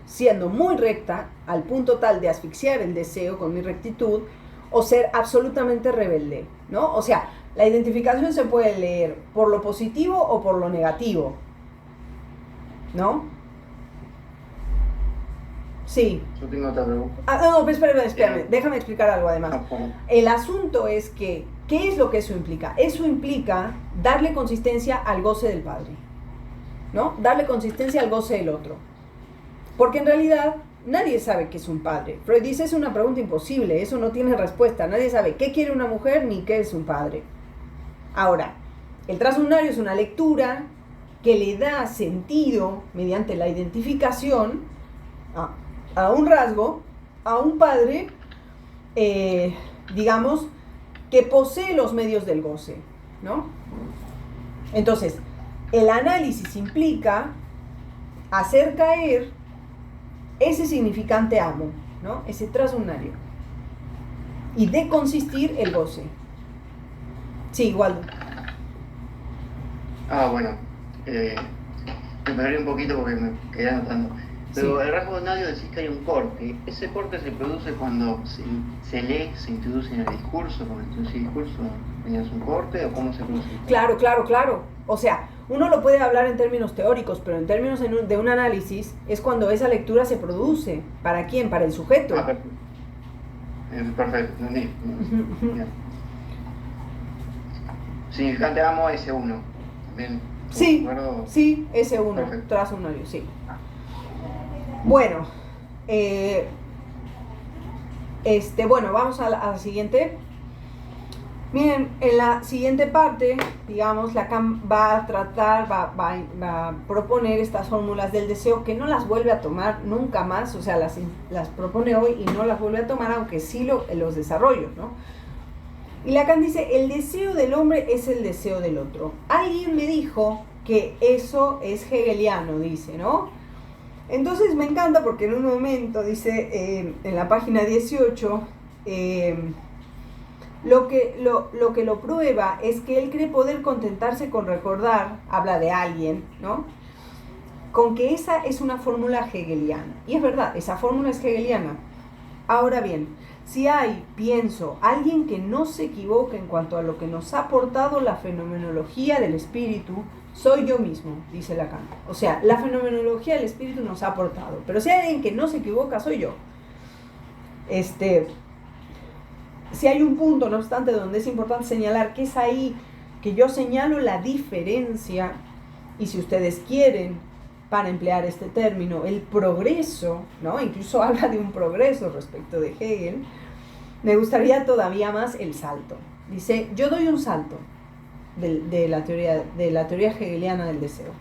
siendo muy recta al punto tal de asfixiar el deseo con mi rectitud o ser absolutamente rebelde, ¿no? O sea, la identificación se puede leer por lo positivo o por lo negativo, ¿no? Sí. Yo tengo otra pregunta. No, espérame, déjame explicar algo además. El asunto es que, ¿qué es lo que eso implica? Eso implica darle consistencia al goce del padre, ¿no? Darle consistencia al goce del otro. Porque en realidad nadie sabe qué es un padre. Freud dice, es una pregunta imposible, eso no tiene respuesta. Nadie sabe qué quiere una mujer ni qué es un padre. Ahora, el trazo unario es una lectura que le da sentido mediante la identificación a un rasgo, a un padre, digamos, que posee los medios del goce, ¿no? Entonces, el análisis implica hacer caer ese significante amo, ¿no? Ese trazo unario, y de consistir el goce. Sí, igual. Bueno, me perdí un poquito porque me quedé anotando. Pero sí. El rasgo unario decís que hay un corte. ¿Ese corte se produce cuando se lee, se introduce en el discurso? Cuando introduce el discurso, ¿tenías un corte o cómo se produce? Claro. O sea, uno lo puede hablar en términos teóricos, pero en términos de un análisis es cuando esa lectura se produce. ¿Para quién? Para el sujeto. Perfecto, entendí. Significante amo S1. Bien. Sí, S1, perfecto. Trazo unario, sí. Bueno, Bueno, vamos a la siguiente. Miren, en la siguiente parte, digamos, Lacan va a tratar, va a proponer estas fórmulas del deseo que no las vuelve a tomar nunca más, o sea, las propone hoy y no las vuelve a tomar, aunque sí los desarrollo, ¿no? Y Lacan dice, el deseo del hombre es el deseo del otro. Alguien me dijo que eso es hegeliano, dice, ¿no? Entonces me encanta porque en un momento, dice, en la página 18, lo que lo prueba es que él cree poder contentarse con recordar, habla de alguien, ¿no? Con que esa es una fórmula hegeliana. Y es verdad, esa fórmula es hegeliana. Ahora bien, si hay, pienso, alguien que no se equivoca en cuanto a lo que nos ha aportado la fenomenología del espíritu, soy yo mismo, dice Lacan. O sea, la fenomenología del espíritu nos ha aportado. Pero si hay alguien que no se equivoca, soy yo. Si hay un punto, no obstante, donde es importante señalar que es ahí que yo señalo la diferencia, y si ustedes quieren, para emplear este término, el progreso, ¿no? Incluso habla de un progreso respecto de Hegel, me gustaría todavía más el salto. Dice, yo doy un salto de la teoría hegeliana del deseo,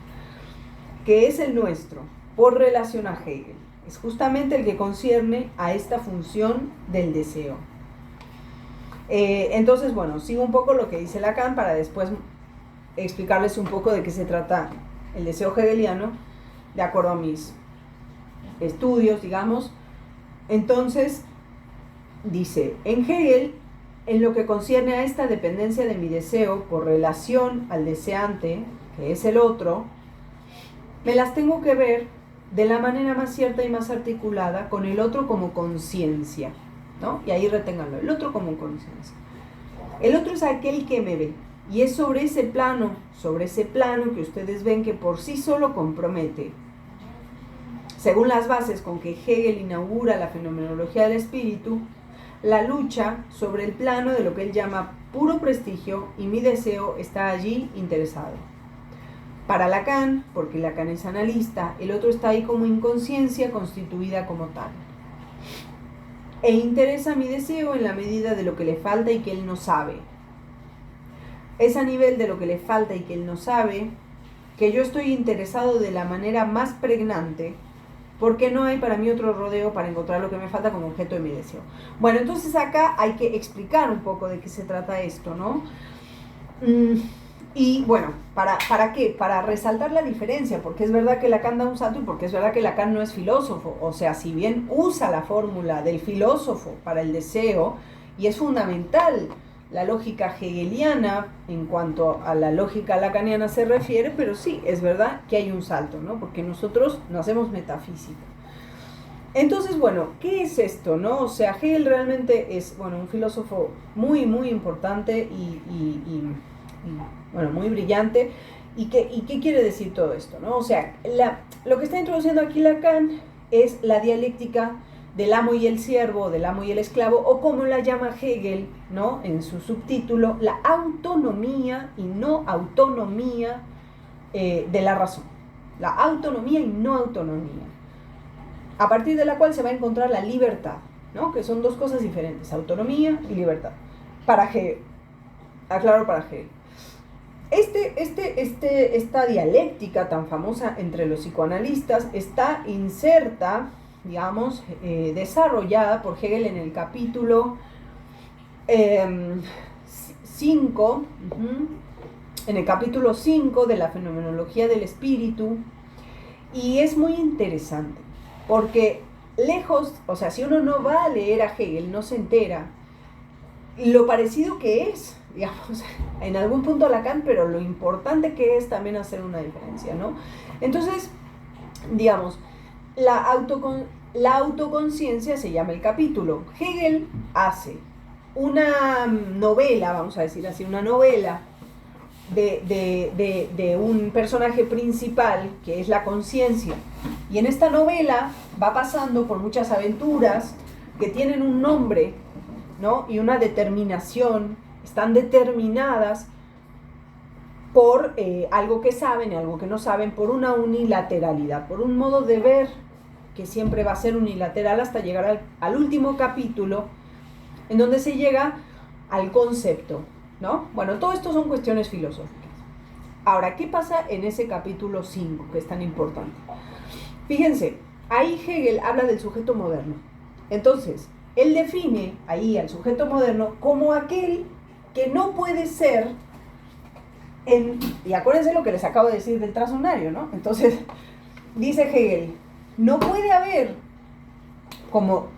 que es el nuestro, por relación a Hegel. Es justamente el que concierne a esta función del deseo. Entonces, bueno, sigo un poco lo que dice Lacan para después explicarles un poco de qué se trata el deseo hegeliano, de acuerdo a mis estudios, digamos. Entonces, dice, en Hegel, en lo que concierne a esta dependencia de mi deseo por relación al deseante, que es el otro, me las tengo que ver de la manera más cierta y más articulada con el otro como conciencia, ¿no? Y ahí reténganlo, el otro como conciencia. El otro es aquel que me ve, y es sobre ese plano que ustedes ven que por sí solo compromete, según las bases con que Hegel inaugura la fenomenología del espíritu, la lucha sobre el plano de lo que él llama puro prestigio, y mi deseo está allí interesado. Para Lacan, porque Lacan es analista, el otro está ahí como inconsciencia constituida como tal. E interesa mi deseo en la medida de lo que le falta y que él no sabe. Es a nivel de lo que le falta y que él no sabe que yo estoy interesado de la manera más pregnante, porque no hay para mí otro rodeo para encontrar lo que me falta como objeto de mi deseo. Bueno, entonces acá hay que explicar un poco de qué se trata esto, ¿no? Y bueno, ¿para qué? Para resaltar la diferencia, porque es verdad que Lacan da un salto y porque es verdad que Lacan no es filósofo. O sea, si bien usa la fórmula del filósofo para el deseo, y es fundamental la lógica hegeliana en cuanto a la lógica lacaniana se refiere, pero sí, es verdad que hay un salto, ¿no? Porque nosotros no hacemos metafísica. Entonces, bueno, ¿qué es esto, no? O sea, Hegel realmente es, bueno, un filósofo muy, muy importante y bueno, muy brillante. ¿Y qué quiere decir todo esto, no? O sea, lo que está introduciendo aquí Lacan es la dialéctica del amo y el siervo, del amo y el esclavo, o como la llama Hegel, ¿no? En su subtítulo, la autonomía y no autonomía de la razón. La autonomía y no autonomía. A partir de la cual se va a encontrar la libertad, ¿no? Que son dos cosas diferentes, autonomía y libertad. Para Hegel, aclaro para Hegel. Esta dialéctica tan famosa entre los psicoanalistas está inserta, digamos, desarrollada por Hegel en el capítulo 5, en el capítulo 5 de la fenomenología del espíritu, y es muy interesante, porque lejos, o sea, si uno no va a leer a Hegel, no se entera lo parecido que es, digamos, en algún punto Lacan, pero lo importante que es también hacer una diferencia, ¿no? Entonces, digamos, la autoconciencia se llama el capítulo. Hegel hace una novela, vamos a decir así, una novela de un personaje principal que es la conciencia, y en esta novela va pasando por muchas aventuras que tienen un nombre, ¿no? Y una determinación, están determinadas por algo que saben y algo que no saben, por una unilateralidad, por un modo de ver que siempre va a ser unilateral hasta llegar al último capítulo, en donde se llega al concepto, ¿no? Bueno, todo esto son cuestiones filosóficas. Ahora, ¿qué pasa en ese capítulo 5, que es tan importante? Fíjense, ahí Hegel habla del sujeto moderno. Entonces, él define ahí al sujeto moderno como aquel que no puede ser y acuérdense lo que les acabo de decir del transunario, ¿no? Entonces, dice Hegel, no puede haber, como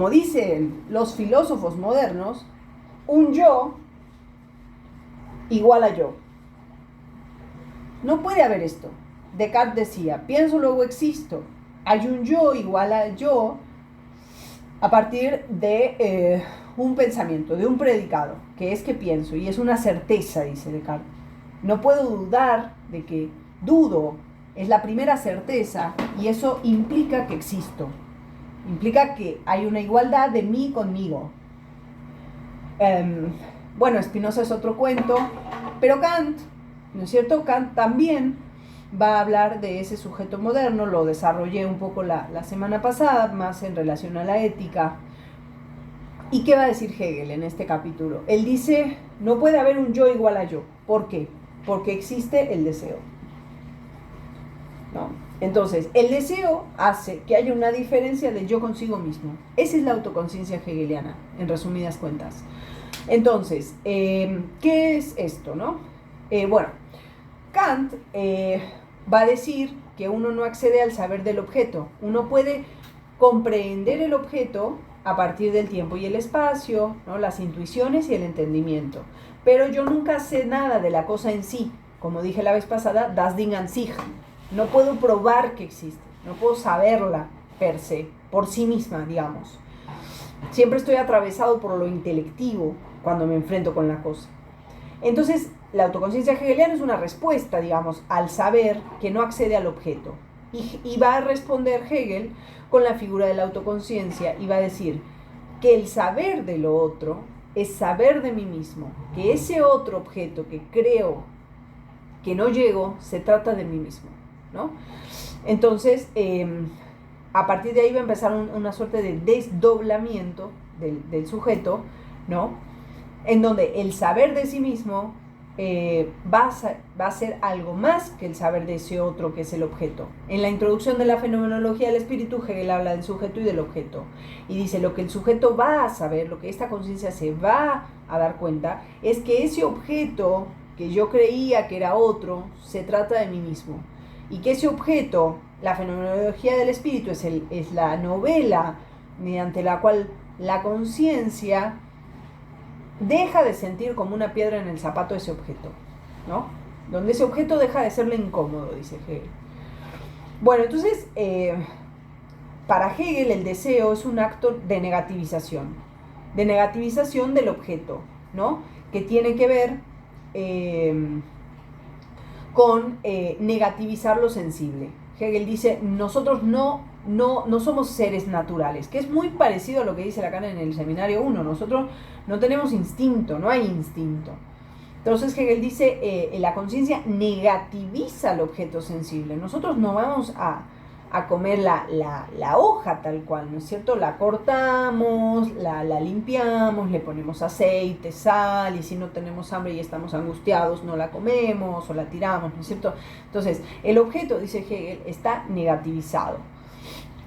dicen los filósofos modernos, un yo igual a yo. No puede haber esto. Descartes decía, pienso, luego existo. Hay un yo igual a yo a partir de un pensamiento, de un predicado, que es que pienso, y es una certeza, dice Descartes. No puedo dudar de que dudo, es la primera certeza, y eso implica que existo. Implica que hay una igualdad de mí conmigo. Bueno, Spinoza es otro cuento, pero Kant, ¿no es cierto? Kant también va a hablar de ese sujeto moderno, lo desarrollé un poco la semana pasada, más en relación a la ética. ¿Y qué va a decir Hegel en este capítulo? Él dice, no puede haber un yo igual a yo. ¿Por qué? Porque existe el deseo, ¿no? Entonces, el deseo hace que haya una diferencia de yo consigo mismo. Esa es la autoconciencia hegeliana, en resumidas cuentas. Entonces, ¿qué es esto, no? Bueno, Kant va a decir que uno no accede al saber del objeto. Uno puede comprender el objeto a partir del tiempo y el espacio, ¿no? Las intuiciones y el entendimiento. Pero yo nunca sé nada de la cosa en sí. Como dije la vez pasada, das Ding an sich. No puedo probar que existe, no puedo saberla per se, por sí misma, digamos. Siempre estoy atravesado por lo intelectivo cuando me enfrento con la cosa. Entonces, la autoconciencia hegeliana es una respuesta, digamos, al saber que no accede al objeto. Y va a responder Hegel con la figura de la autoconciencia y va a decir que el saber de lo otro es saber de mí mismo, que ese otro objeto que creo que no llego, se trata de mí mismo, ¿no? Entonces, a partir de ahí va a empezar una suerte de desdoblamiento del sujeto, ¿no? En donde el saber de sí mismo va a ser algo más que el saber de ese otro que es el objeto. En la introducción de la fenomenología del espíritu, Hegel habla del sujeto y del objeto. Y dice, lo que el sujeto va a saber, lo que esta conciencia se va a dar cuenta, es que ese objeto que yo creía que era otro, se trata de mí mismo. Y que ese objeto, la fenomenología del espíritu, es la novela mediante la cual la conciencia deja de sentir como una piedra en el zapato ese objeto, ¿no? Donde ese objeto deja de serle incómodo, dice Hegel. Bueno, entonces, para Hegel el deseo es un acto de negativización del objeto, ¿no? Que tiene que ver con negativizar lo sensible. Hegel dice, nosotros no somos seres naturales, que es muy parecido a lo que dice Lacan en el Seminario 1. Nosotros no tenemos instinto, no hay instinto. Entonces Hegel dice, la conciencia negativiza el objeto sensible. Nosotros no vamos a comer la hoja tal cual, ¿no es cierto? La cortamos, la limpiamos, le ponemos aceite, sal, y si no tenemos hambre y estamos angustiados, no la comemos o la tiramos, ¿no es cierto? Entonces, el objeto, dice Hegel, está negativizado.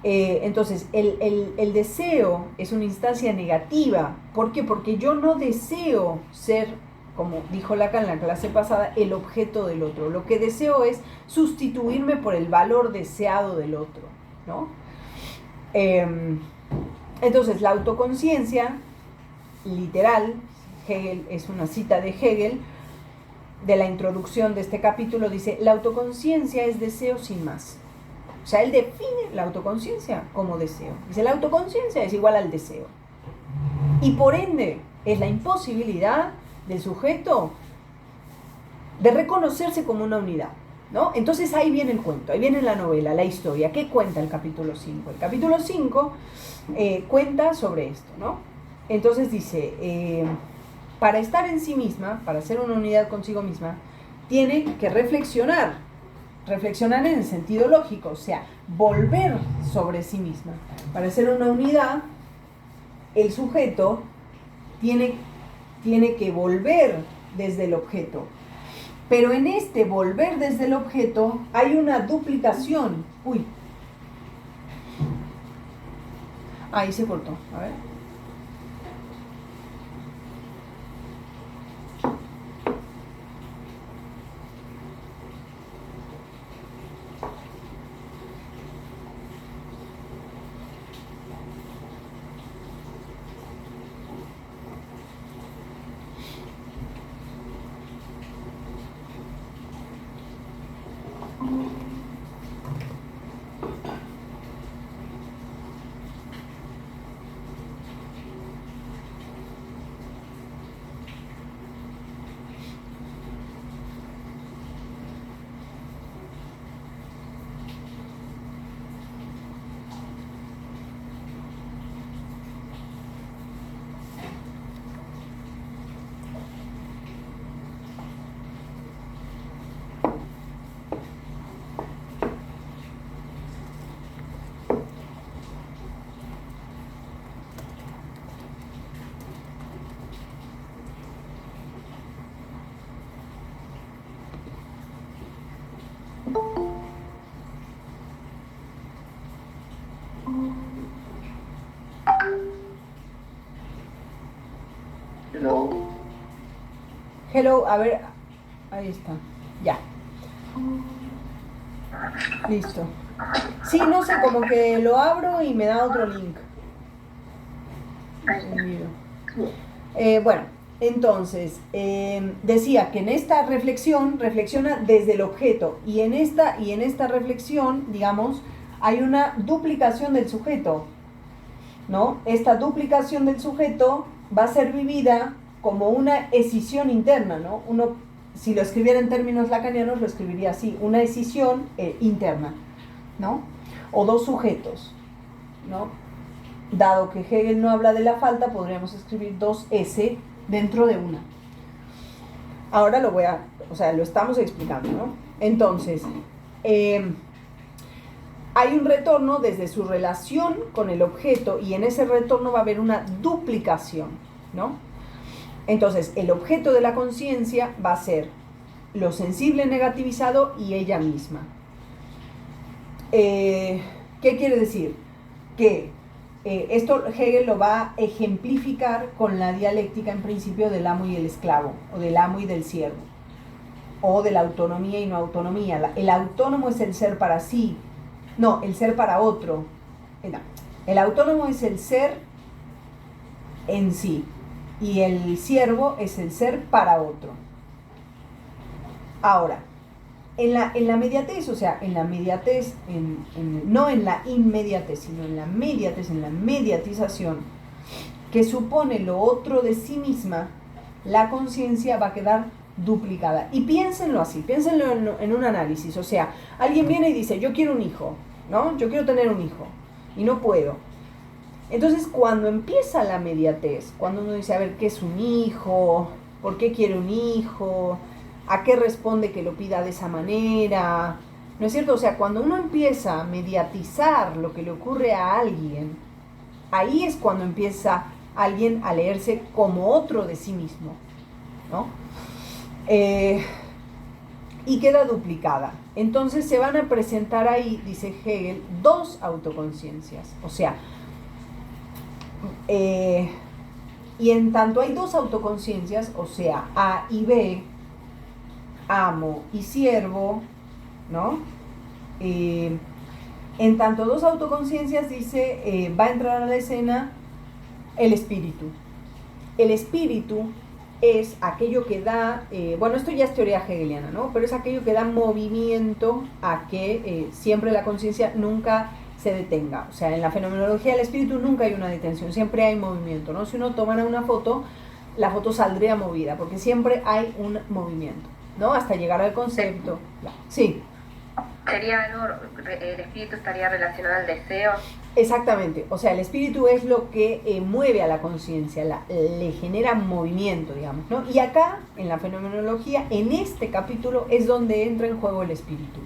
Entonces, el deseo es una instancia negativa. ¿Por qué? Porque yo no deseo ser, como dijo Lacan en la clase pasada, el objeto del otro. Lo que deseo es sustituirme por el valor deseado del otro, ¿no? Entonces, la autoconciencia, literal, Hegel, es una cita de Hegel, de la introducción de este capítulo, dice, la autoconciencia es deseo sin más. O sea, él define la autoconciencia como deseo. Dice, la autoconciencia es igual al deseo. Y por ende, es la imposibilidad del sujeto de reconocerse como una unidad, ¿no? Entonces ahí viene el cuento, ahí viene la novela, la historia. ¿Qué cuenta el capítulo 5? El capítulo 5 cuenta sobre esto, ¿no? Entonces dice, para estar en sí misma, para ser una unidad consigo misma, tiene que reflexionar reflexionar en el sentido lógico, o sea, volver sobre sí misma. Para ser una unidad, el sujeto tiene que volver desde el objeto. Pero en este volver desde el objeto hay una duplicación. Uy. Ahí se cortó. A ver. Hello. Hello, a ver, ahí está, ya. Listo. Sí, no sé, como que lo abro y me da otro link. Bueno, entonces, decía que en esta reflexión, reflexiona desde el objeto, y en esta reflexión, digamos, hay una duplicación del sujeto, ¿no? Esta duplicación del sujeto va a ser vivida como una escisión interna, ¿no? Uno, si lo escribiera en términos lacanianos, lo escribiría así, una escisión interna, ¿no? O dos sujetos, ¿no? Dado que Hegel no habla de la falta, podríamos escribir dos S dentro de una. Ahora lo estamos explicando, ¿no? Entonces, hay un retorno desde su relación con el objeto, y en ese retorno va a haber una duplicación, ¿no? Entonces, el objeto de la conciencia va a ser lo sensible negativizado y ella misma. ¿Qué quiere decir? Que esto Hegel lo va a ejemplificar con la dialéctica en principio del amo y el esclavo, o del amo y del siervo, o de la autonomía y no autonomía. El autónomo es el ser para sí, no, el ser para otro. El autónomo es el ser en sí, y el siervo es el ser para otro. Ahora, en la mediatez, o sea, en la mediatez, no en la inmediatez, sino en la mediatez, en la mediatización, que supone lo otro de sí misma, la conciencia va a quedar duplicada. Y piénsenlo así, piénsenlo en un análisis. O sea, alguien viene y dice, yo quiero un hijo, ¿no? Yo quiero tener un hijo, y no puedo. Entonces, cuando empieza la mediatez, cuando uno dice, a ver, ¿qué es un hijo? ¿Por qué quiere un hijo? ¿A qué responde que lo pida de esa manera? ¿No es cierto? O sea, cuando uno empieza a mediatizar lo que le ocurre a alguien, ahí es cuando empieza alguien a leerse como otro de sí mismo, ¿no? Y queda duplicada. Entonces se van a presentar ahí, dice Hegel, dos autoconciencias. O sea, y en tanto hay dos autoconciencias, o sea, A y B, amo y siervo, ¿no? En tanto dos autoconciencias, dice, va a entrar a la escena el espíritu. El espíritu es aquello que da, bueno, esto ya es teoría hegeliana, ¿no? Pero es aquello que da movimiento a que siempre la conciencia nunca se detenga. O sea, en la fenomenología del espíritu nunca hay una detención, siempre hay movimiento, ¿no? Si uno tomara una foto, la foto saldría movida, porque siempre hay un movimiento, ¿no? Hasta llegar al concepto. Sí. ¿Sería algo, el espíritu estaría relacionado al deseo? Exactamente, o sea, el espíritu es lo que mueve a la conciencia, le genera movimiento, digamos, ¿no? Y acá, en la fenomenología, en este capítulo, es donde entra en juego el espíritu.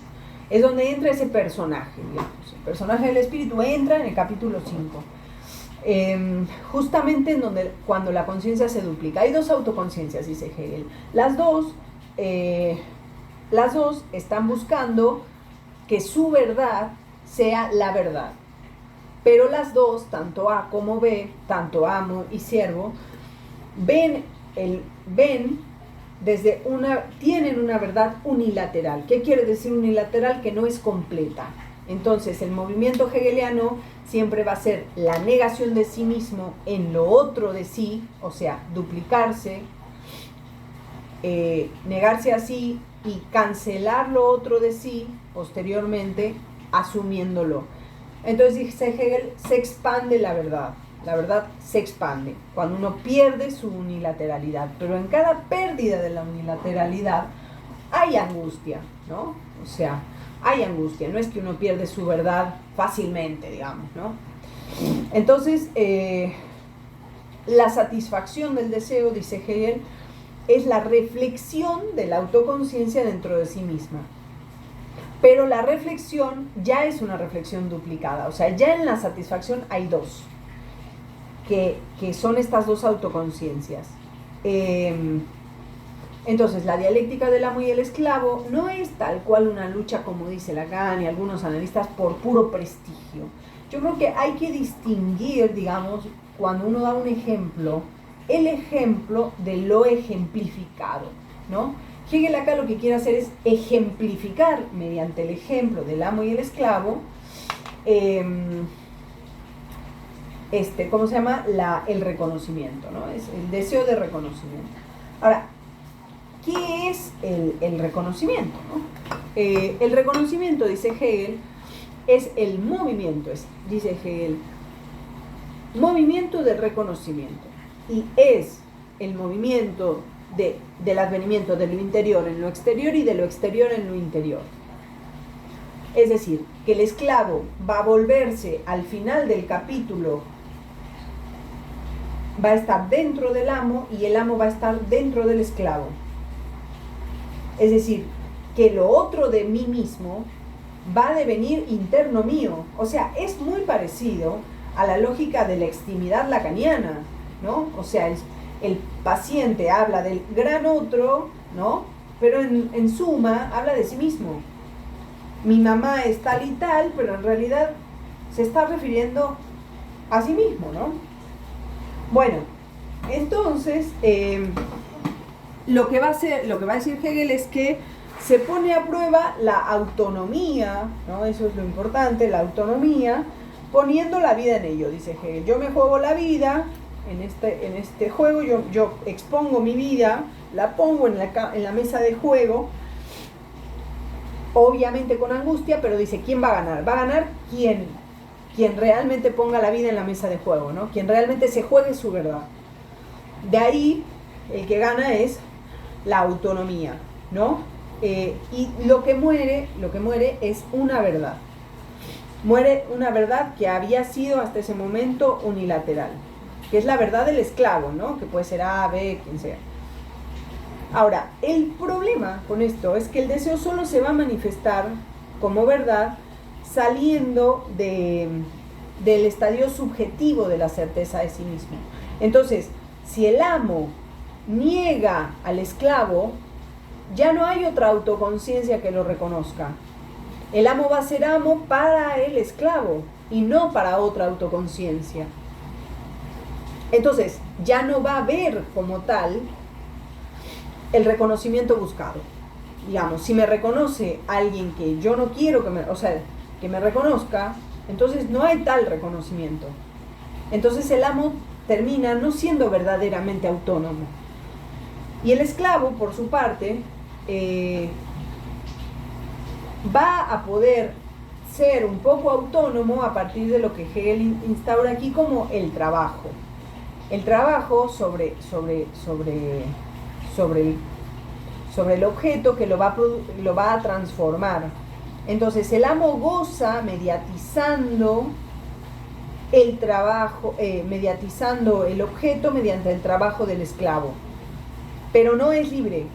Es donde entra ese personaje, digamos. El personaje del espíritu entra en el capítulo 5. Justamente en donde, cuando la conciencia se duplica. Hay dos autoconciencias, dice Hegel. Las dos están buscando que su verdad sea la verdad. Pero las dos, tanto A como B, tanto amo y siervo, tienen una verdad unilateral. ¿Qué quiere decir unilateral? Que no es completa. Entonces, el movimiento hegeliano siempre va a ser la negación de sí mismo en lo otro de sí, o sea, duplicarse, negarse a sí y cancelar lo otro de sí posteriormente, asumiéndolo. Entonces, dice Hegel, se expande la verdad se expande cuando uno pierde su unilateralidad, pero en cada pérdida de la unilateralidad hay angustia, ¿no? O sea, hay angustia, no es que uno pierde su verdad fácilmente, digamos, ¿no? Entonces, la satisfacción del deseo, dice Hegel, es la reflexión de la autoconciencia dentro de sí misma. Pero la reflexión ya es una reflexión duplicada, o sea, ya en la satisfacción hay dos, que son estas dos autoconciencias. Entonces, la dialéctica del amo y el esclavo no es tal cual una lucha, como dice Lacan y algunos analistas, por puro prestigio. Yo creo que hay que distinguir, digamos, cuando uno da un ejemplo, el ejemplo de lo ejemplificado, ¿no? Hegel acá lo que quiere hacer es ejemplificar mediante el ejemplo del amo y el esclavo, ¿cómo se llama? El reconocimiento, ¿no? Es el deseo de reconocimiento. Ahora, ¿qué es el reconocimiento, ¿no? El reconocimiento, dice Hegel, es el movimiento, dice Hegel, movimiento de reconocimiento. Y es el movimiento del advenimiento de lo interior en lo exterior y de lo exterior en lo interior. Es decir, que el esclavo va a volverse al final del capítulo, va a estar dentro del amo y el amo va a estar dentro del esclavo. Es decir, que lo otro de mí mismo va a devenir interno mío. O sea, es muy parecido a la lógica de la extimidad lacaniana, ¿no? O sea, el paciente habla del gran otro, ¿no? Pero en suma habla de sí mismo. Mi mamá es tal y tal, pero en realidad se está refiriendo a sí mismo, ¿no? Bueno, entonces, lo que va a decir Hegel es que se pone a prueba la autonomía, ¿no? Eso es lo importante, la autonomía, poniendo la vida en ello, dice Hegel. Yo me juego la vida, en este juego yo expongo mi vida, la pongo en la mesa de juego, obviamente con angustia, pero dice, ¿quién va a ganar? Va a ganar quien realmente ponga la vida en la mesa de juego, ¿no? Quien realmente se juegue su verdad. De ahí, el que gana es la autonomía, ¿no? Y lo que muere es una verdad. Muere una verdad que había sido hasta ese momento unilateral, que es la verdad del esclavo, ¿no? Que puede ser A, B, quien sea. Ahora, el problema con esto es que el deseo solo se va a manifestar como verdad saliendo del estadio subjetivo de la certeza de sí mismo. Entonces, si el amo niega al esclavo, ya no hay otra autoconciencia que lo reconozca. El amo va a ser amo para el esclavo y no para otra autoconciencia. Entonces, ya no va a haber como tal el reconocimiento buscado. Digamos, si me reconoce alguien que yo no quiero que me reconozca, entonces no hay tal reconocimiento. Entonces el amo termina no siendo verdaderamente autónomo. Y el esclavo, por su parte, va a poder ser un poco autónomo a partir de lo que Hegel instaura aquí como el trabajo. El trabajo sobre el objeto que lo va a transformar. Entonces el amo goza mediatizando el trabajo, mediatizando el objeto mediante el trabajo del esclavo. Pero no es libre,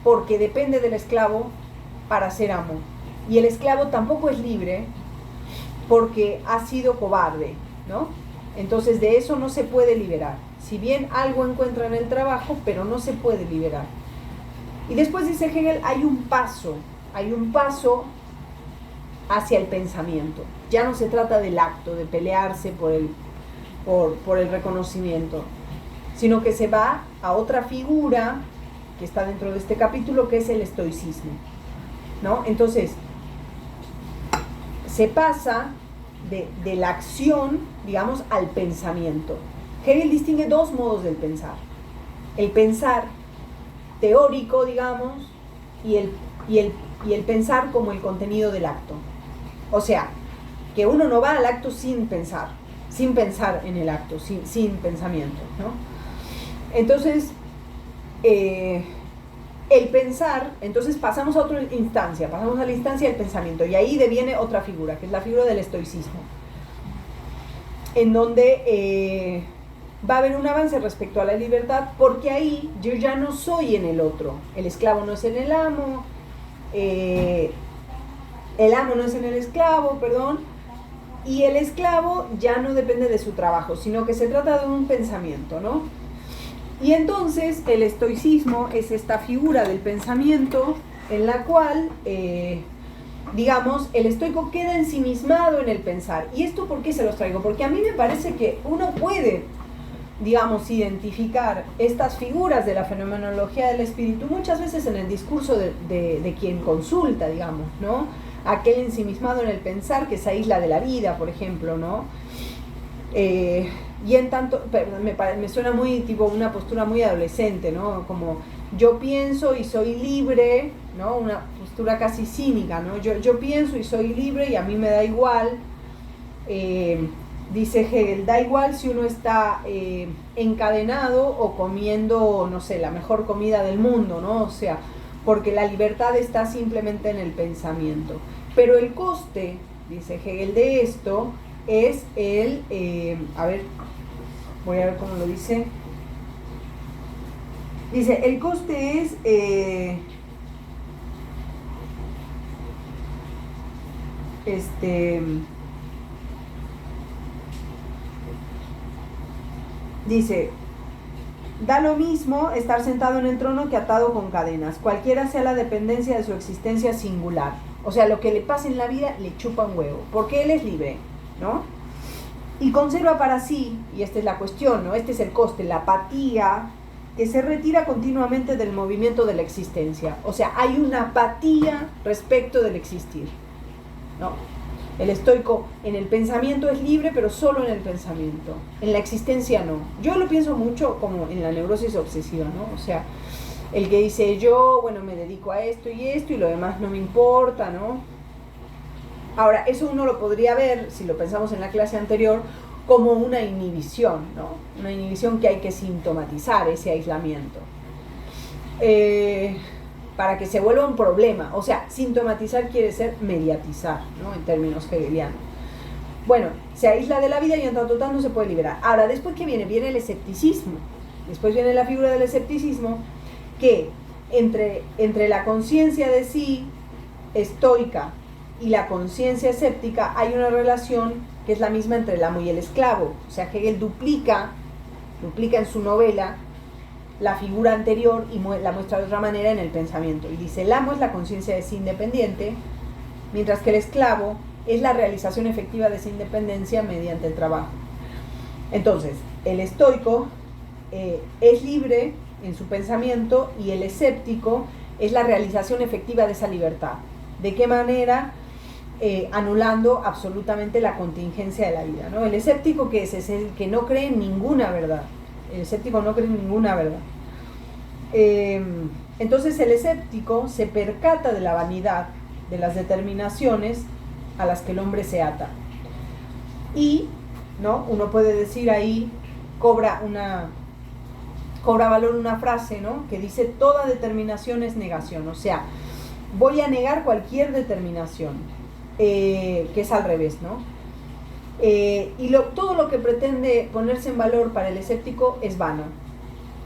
porque depende del esclavo para ser amo. Y el esclavo tampoco es libre porque ha sido cobarde, ¿no? Entonces de eso no se puede liberar. Si bien algo encuentra en el trabajo, pero no se puede liberar. Y después dice Hegel, hay un paso hacia el pensamiento. Ya no se trata del acto, de pelearse por el reconocimiento, sino que se va a otra figura que está dentro de este capítulo, que es el estoicismo, ¿no? Entonces, se pasa de la acción, digamos, al pensamiento. Hegel distingue dos modos del pensar. El pensar teórico, digamos, y el pensar como el contenido del acto. O sea, que uno no va al acto sin pensar en el acto, sin pensamiento, ¿no? Entonces, el pensar, entonces pasamos a otra instancia, pasamos a la instancia del pensamiento, y ahí deviene otra figura, que es la figura del estoicismo, en donde va a haber un avance respecto a la libertad, porque ahí yo ya no soy en el otro, el esclavo no es en el amo, el amo no es en el esclavo, perdón, y el esclavo ya no depende de su trabajo, sino que se trata de un pensamiento, ¿no? Y entonces el estoicismo es esta figura del pensamiento en la cual, digamos, el estoico queda ensimismado en el pensar. ¿Y esto por qué se los traigo? Porque a mí me parece que uno puede, digamos, identificar estas figuras de la fenomenología del espíritu muchas veces en el discurso de quien consulta, digamos, ¿no? Aquel ensimismado en el pensar que se aísla de la vida, por ejemplo, ¿no? Y en tanto, me suena muy tipo una postura muy adolescente, ¿no? Como yo pienso y soy libre, ¿no? Una postura casi cínica, ¿no? Yo pienso y soy libre y a mí me da igual. Dice Hegel, da igual si uno está encadenado o comiendo, no sé, la mejor comida del mundo, ¿no? O sea, porque la libertad está simplemente en el pensamiento. Pero el coste, dice Hegel, de esto es el, a ver, voy a ver cómo lo dice. Dice, el coste es, dice, da lo mismo estar sentado en el trono que atado con cadenas, cualquiera sea la dependencia de su existencia singular. O sea, lo que le pase en la vida le chupa un huevo, porque él es libre, ¿no? Y conserva para sí, y esta es la cuestión, ¿no? Este es el coste, la apatía que se retira continuamente del movimiento de la existencia. O sea, hay una apatía respecto del existir, ¿no? El estoico en el pensamiento es libre, pero solo en el pensamiento. En la existencia no. Yo lo pienso mucho como en la neurosis obsesiva, ¿no? O sea, el que dice yo, bueno, me dedico a esto y lo demás no me importa, ¿no? Ahora, eso uno lo podría ver, si lo pensamos en la clase anterior, como una inhibición, ¿no? Una inhibición que hay que sintomatizar, ese aislamiento. Para que se vuelva un problema. O sea, sintomatizar quiere ser mediatizar, ¿no? En términos hegelianos. Bueno, se aísla de la vida y en tanto tal no se puede liberar. Ahora, ¿después qué viene? Viene el escepticismo. Después viene la figura del escepticismo, que entre la conciencia de sí estoica y la conciencia escéptica hay una relación que es la misma entre el amo y el esclavo. O sea, Hegel duplica en su novela la figura anterior y la muestra de otra manera en el pensamiento. Y dice, el amo es la conciencia de sí independiente, mientras que el esclavo es la realización efectiva de esa independencia mediante el trabajo. Entonces, el estoico es libre en su pensamiento y el escéptico es la realización efectiva de esa libertad. ¿De qué manera? Anulando absolutamente la contingencia de la vida, ¿no? El escéptico, ¿qué es? Es el que no cree en ninguna verdad. El escéptico no cree en ninguna verdad. Entonces el escéptico se percata de la vanidad de las determinaciones a las que el hombre se ata. Y, ¿no? Uno puede decir ahí, cobra valor una frase, ¿no? Que dice, toda determinación es negación. O sea, voy a negar cualquier determinación. Que es al revés, ¿no? Todo lo que pretende ponerse en valor para el escéptico es vano.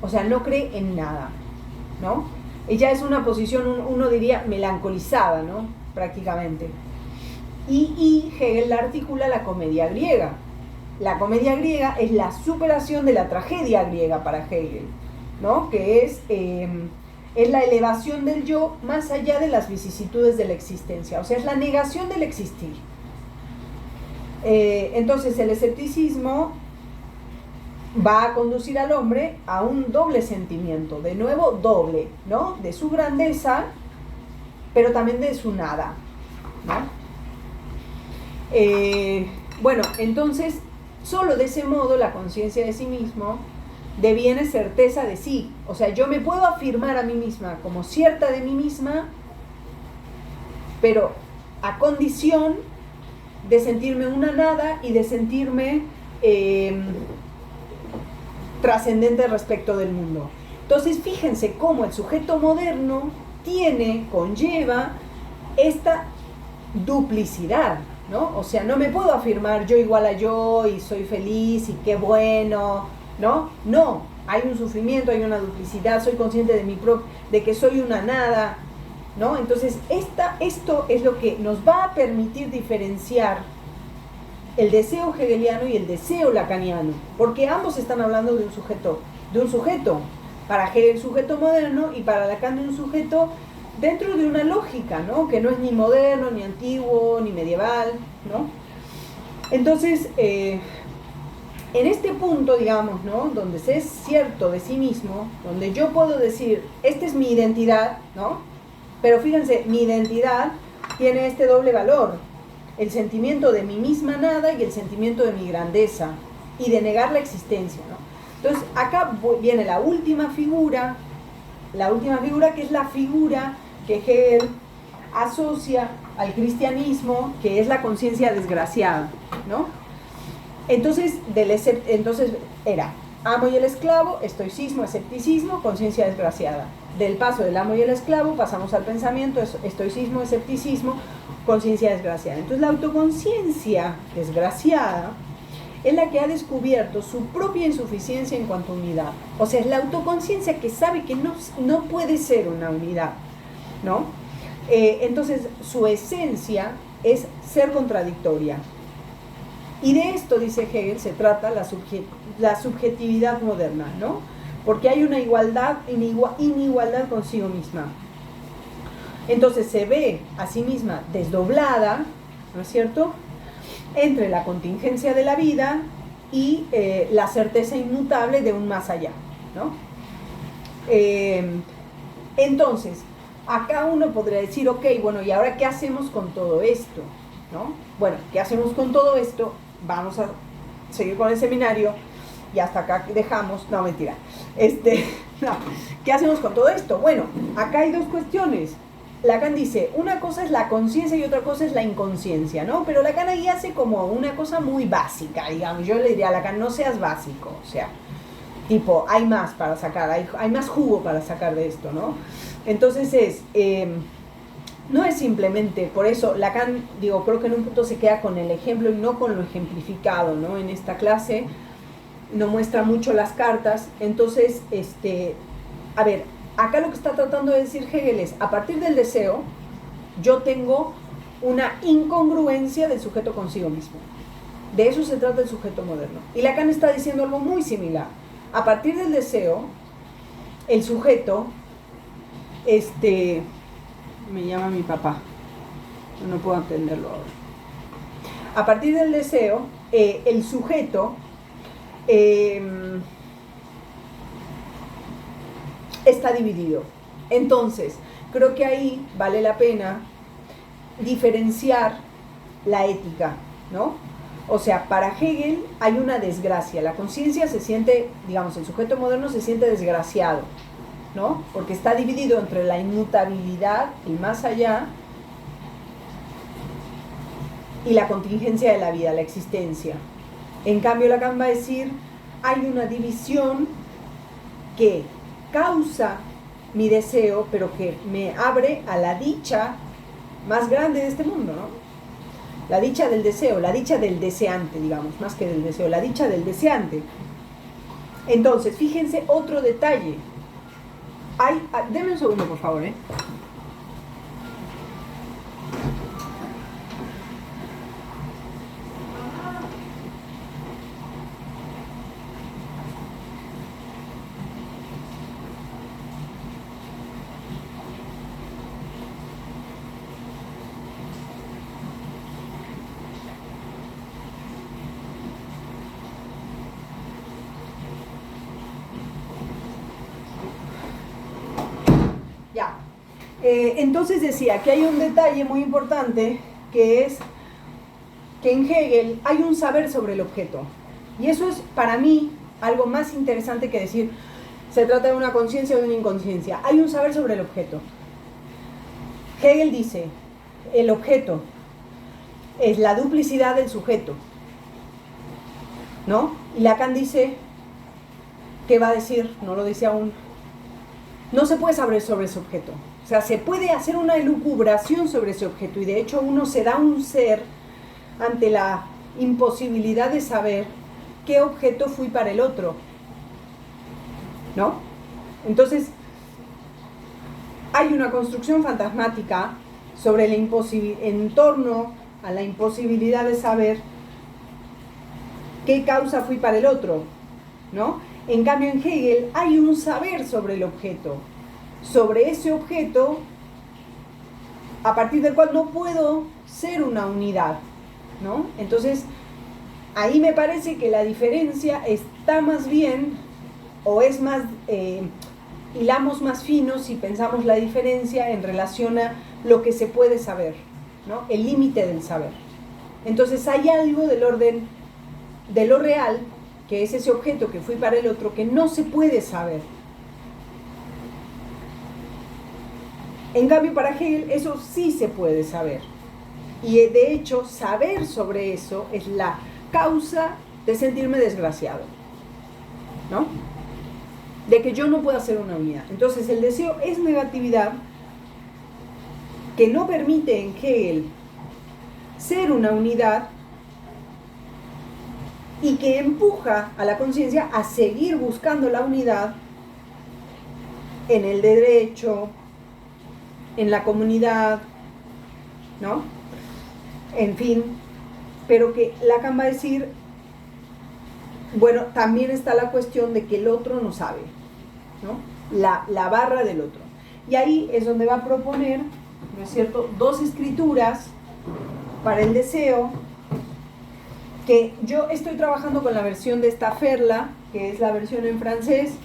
O sea, no cree en nada, ¿no? Ella es una posición, uno diría, melancolizada, ¿no? prácticamente. Y Hegel la articula la comedia griega. La comedia griega es la superación de la tragedia griega para Hegel, ¿no? Que es la elevación del yo más allá de las vicisitudes de la existencia, o sea, es la negación del existir. Entonces el escepticismo va a conducir al hombre a un doble sentimiento, de nuevo doble, ¿no? De su grandeza, pero también de su nada, ¿no? Bueno, entonces, solo de ese modo la conciencia de sí mismo deviene certeza de sí. O sea, yo me puedo afirmar a mí misma como cierta de mí misma, pero a condición de sentirme una nada y de sentirme trascendente respecto del mundo. Entonces, fíjense cómo el sujeto moderno conlleva esta duplicidad, ¿no? O sea, no me puedo afirmar yo igual a yo y soy feliz y qué bueno, ¿no? No, hay un sufrimiento, hay una duplicidad, soy consciente de que soy una nada, ¿no? Entonces, esto es lo que nos va a permitir diferenciar el deseo hegeliano y el deseo lacaniano, porque ambos están hablando de un sujeto, para Hegel sujeto moderno y para Lacan de un sujeto dentro de una lógica, ¿no? Que no es ni moderno, ni antiguo, ni medieval, ¿no? Entonces, en este punto, digamos, ¿no? Donde se es cierto de sí mismo, donde yo puedo decir, esta es mi identidad, ¿no? Pero fíjense, mi identidad tiene este doble valor, el sentimiento de mi misma nada y el sentimiento de mi grandeza, y de negar la existencia, ¿no? Entonces, acá viene la última figura que es la figura que Hegel asocia al cristianismo, que es la conciencia desgraciada, ¿no? Entonces era amo y el esclavo, estoicismo, escepticismo, conciencia desgraciada. Del paso del amo y el esclavo pasamos al pensamiento, estoicismo, escepticismo, conciencia desgraciada. Entonces la autoconciencia desgraciada es la que ha descubierto su propia insuficiencia en cuanto a unidad. O sea, es la autoconciencia que sabe que no puede ser una unidad, ¿no? Entonces, su esencia es ser contradictoria. Y de esto, dice Hegel, se trata la subjetividad moderna, ¿no? Porque hay una inigualdad consigo misma. Entonces, se ve a sí misma desdoblada, ¿no es cierto?, entre la contingencia de la vida y la certeza inmutable de un más allá, ¿no? Entonces, acá uno podría decir, ok, bueno, ¿y ahora qué hacemos con todo esto? ¿No? Bueno, ¿qué hacemos con todo esto? Vamos a seguir con el seminario y hasta acá dejamos, no, mentira. No, ¿qué hacemos con todo esto? Bueno, acá hay dos cuestiones. Lacan dice, una cosa es la conciencia y otra cosa es la inconsciencia, ¿no? Pero Lacan ahí hace como una cosa muy básica, digamos. Yo le diría a Lacan, no seas básico, o sea, tipo, hay más para sacar, hay más jugo para sacar de esto, ¿no? Entonces no es simplemente, por eso Lacan, digo, creo que en un punto se queda con el ejemplo y no con lo ejemplificado, ¿no? En esta clase no muestra mucho las cartas, entonces, a ver, acá lo que está tratando de decir Hegel es, a partir del deseo, yo tengo una incongruencia del sujeto consigo mismo. De eso se trata el sujeto moderno. Y Lacan está diciendo algo muy similar. A partir del deseo, el sujeto, me llama mi papá, no puedo atenderlo ahora. A partir del deseo, el sujeto está dividido. Entonces, creo que ahí vale la pena diferenciar la ética, ¿no? O sea, para Hegel hay una desgracia. La conciencia se siente, digamos, el sujeto moderno se siente desgraciado, ¿no? Porque está dividido entre la inmutabilidad, el más allá, y la contingencia de la vida, la existencia. En cambio, Lacan va a decir, hay una división que causa mi deseo, pero que me abre a la dicha más grande de este mundo, ¿no? La dicha del deseo, la dicha del deseante, digamos, más que del deseo, la dicha del deseante. Entonces, fíjense otro detalle. Denme un segundo, por favor, Entonces decía que hay un detalle muy importante, que es que en Hegel hay un saber sobre el objeto. Y eso es, para mí, algo más interesante que decir, se trata de una conciencia o de una inconsciencia. Hay un saber sobre el objeto. Hegel dice, el objeto es la duplicidad del sujeto, ¿no? Y Lacan dice, ¿qué va a decir? No lo dice aún. No se puede saber sobre ese objeto. O sea, se puede hacer una elucubración sobre ese objeto, y de hecho uno se da un ser ante la imposibilidad de saber qué objeto fui para el otro, ¿no? Entonces, hay una construcción fantasmática sobre la en torno a la imposibilidad de saber qué causa fui para el otro, ¿no? En cambio, en Hegel hay un saber sobre el objeto, sobre ese objeto a partir del cual no puedo ser una unidad, ¿no? Entonces, ahí me parece que la diferencia está más bien, o es más, hilamos más fino si pensamos la diferencia en relación a lo que se puede saber, ¿no? El límite del saber. Entonces hay algo del orden de lo real, que es ese objeto que fui para el otro, que no se puede saber. En cambio, para Hegel eso sí se puede saber. Y de hecho, saber sobre eso es la causa de sentirme desgraciado, ¿no? De que yo no pueda ser una unidad. Entonces, el deseo es negatividad que no permite en Hegel ser una unidad y que empuja a la conciencia a seguir buscando la unidad en el derecho, en la comunidad, ¿no? En fin, pero que Lacan va a decir, bueno, también está la cuestión de que el otro no sabe, ¿no? La barra del otro. Y ahí es donde va a proponer, ¿no es cierto?, dos escrituras para el deseo, que yo estoy trabajando con la versión de Staferla, que es la versión en francés,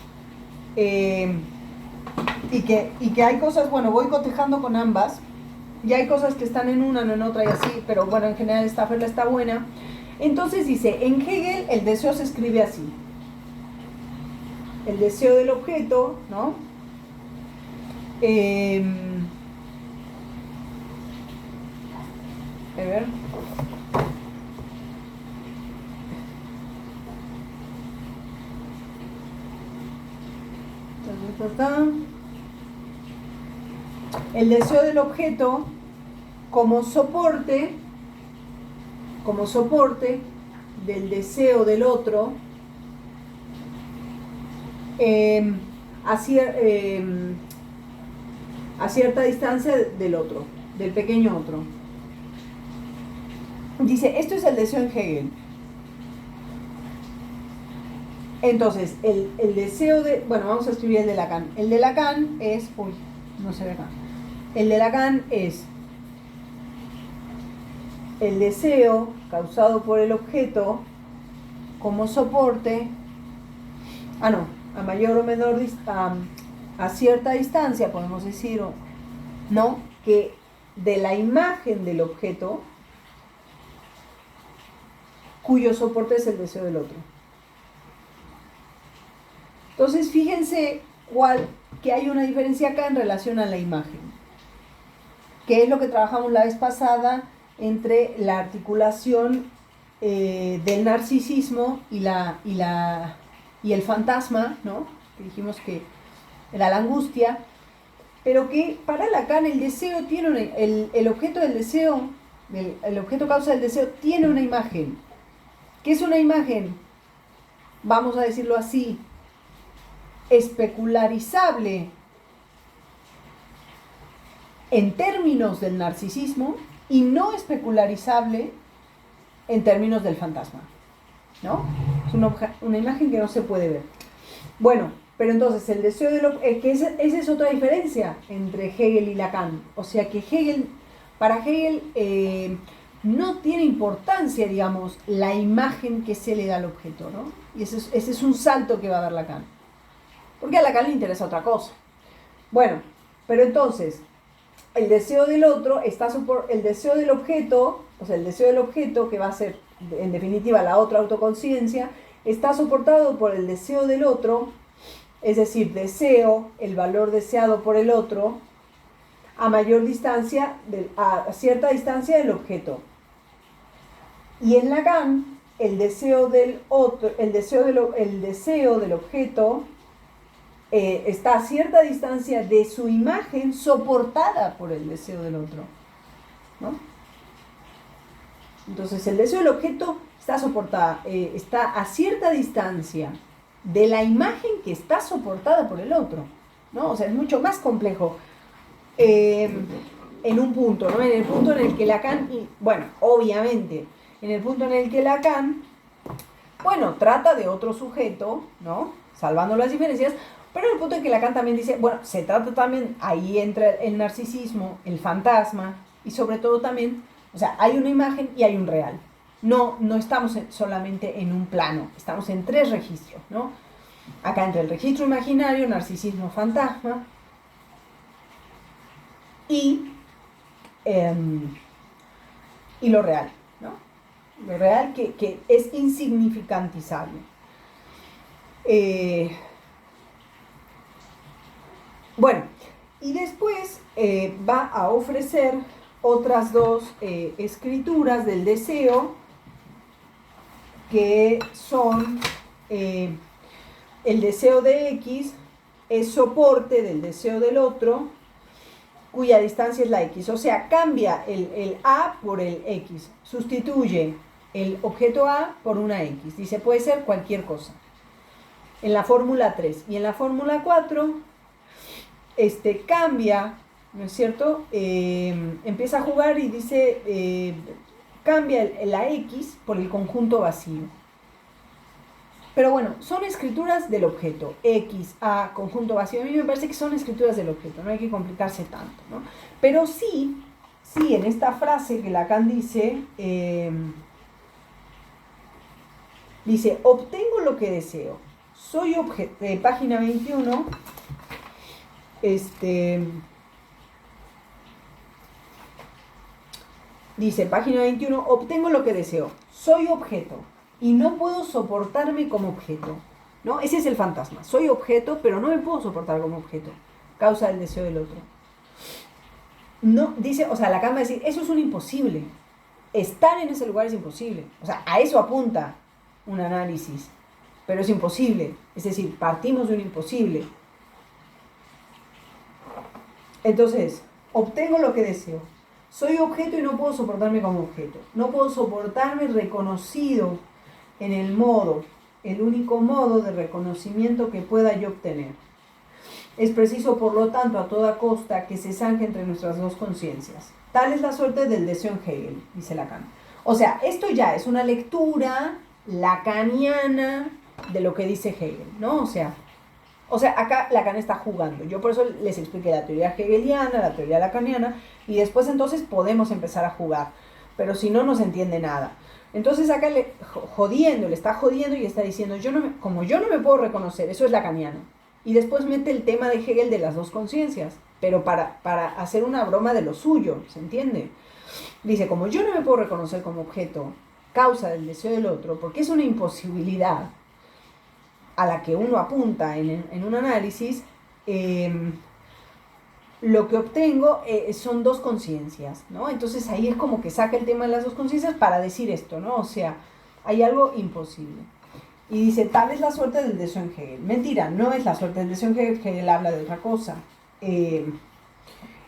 y que hay cosas, bueno, voy cotejando con ambas, y hay cosas que están en una, no en otra y así, pero bueno, en general Staferla está buena. Entonces dice, en Hegel el deseo se escribe así. El deseo del objeto, ¿no? A ver. El deseo del objeto como soporte del deseo del otro a cierta distancia del otro, del pequeño otro. Dice, esto es el deseo en Hegel. Entonces, el deseo de... Bueno, vamos a escribir el de Lacan. El de Lacan es... Uy, no se ve acá. El de Lacan es el deseo causado por el objeto como soporte... Ah, no. A mayor o menor... a cierta distancia, podemos decir, ¿no? Que de la imagen del objeto cuyo soporte es el deseo del otro. Entonces, fíjense que hay una diferencia acá en relación a la imagen, que es lo que trabajamos la vez pasada entre la articulación del narcisismo y el fantasma, ¿no? Que dijimos que era la angustia, pero que para Lacan el deseo tiene el objeto del deseo, el objeto causa del deseo tiene una imagen. ¿Qué es una imagen? Vamos a decirlo así, especularizable en términos del narcisismo y no especularizable en términos del fantasma, ¿no? Es una imagen que no se puede ver. Bueno, pero entonces el deseo que esa es otra diferencia entre Hegel y Lacan. O sea que para Hegel no tiene importancia, digamos, la imagen que se le da al objeto, ¿no? Y ese es un salto que va a dar Lacan. Porque a Lacan le interesa otra cosa. Bueno, pero entonces, el deseo del otro está el deseo del objeto, o sea, el deseo del objeto, que va a ser, en definitiva, la otra autoconciencia, está soportado por el deseo del otro, es decir, deseo el valor deseado por el otro a mayor distancia, a cierta distancia del objeto. Y en Lacan, el deseo del otro, el deseo del objeto está a cierta distancia de su imagen soportada por el deseo del otro, ¿no? Entonces el deseo del objeto está soportada, está a cierta distancia de la imagen que está soportada por el otro, ¿no? O sea, es mucho más complejo en un punto, ¿no? En el punto en el que Lacan, bueno, obviamente, en el punto en el que Lacan, bueno, trata de otro sujeto, ¿no? Salvando las diferencias, pero en el punto en que Lacan también dice, bueno, se trata también, ahí entra el narcisismo, el fantasma, y sobre todo también, o sea, hay una imagen y hay un real. No estamos solamente en un plano, estamos en 3 registros, ¿no? Acá entre el registro imaginario, narcisismo, fantasma, y lo real, ¿no? Lo real que es insignificantizable. Bueno, y después va a ofrecer otras 2 escrituras del deseo, que son el deseo de X es soporte del deseo del otro, cuya distancia es la X. O sea, cambia el A por el X, sustituye el objeto A por una X. Dice, puede ser cualquier cosa. En la fórmula 3. Y en la fórmula 4, cambia, ¿no es cierto? Empieza a jugar y dice, cambia la X por el conjunto vacío. Pero bueno, son escrituras del objeto, X, A, conjunto vacío. A mí me parece que son escrituras del objeto, no hay que complicarse tanto, ¿no? Pero sí, en esta frase que Lacan dice, dice, obtengo lo que deseo, soy objeto, página 21, dice, página 21, obtengo lo que deseo, soy objeto. Y no puedo soportarme como objeto, ¿no? Ese es el fantasma. Soy objeto, pero no me puedo soportar como objeto. Causa del deseo del otro. No, dice, o sea, Lacan va a decir, eso es un imposible. Estar en ese lugar es imposible. O sea, a eso apunta un análisis. Pero es imposible. Es decir, partimos de un imposible. Entonces, obtengo lo que deseo. Soy objeto y no puedo soportarme como objeto. No puedo soportarme reconocido en el modo, el único modo de reconocimiento que pueda yo obtener. Es preciso, por lo tanto, a toda costa que se zanje entre nuestras 2 conciencias. Tal es la suerte del deseo en Hegel, dice Lacan. O sea, esto ya es una lectura lacaniana de lo que dice Hegel, ¿no? O sea, acá Lacan está jugando. Yo por eso les expliqué la teoría hegeliana, la teoría lacaniana, y después entonces podemos empezar a jugar. Pero si no, no se entiende nada. Entonces acá le está jodiendo y está diciendo, como yo no me puedo reconocer, eso es lacaniano. Y después mete el tema de Hegel de las 2 conciencias, pero para hacer una broma de lo suyo, ¿se entiende? Dice, como yo no me puedo reconocer como objeto, causa del deseo del otro, porque es una imposibilidad a la que uno apunta en un análisis, lo que obtengo son 2 conciencias, ¿no? Entonces ahí es como que saca el tema de las 2 conciencias para decir esto, ¿no? O sea, hay algo imposible. Y dice, tal es la suerte del deseo en Hegel. Mentira, no es la suerte del deseo en Hegel, Hegel habla de otra cosa.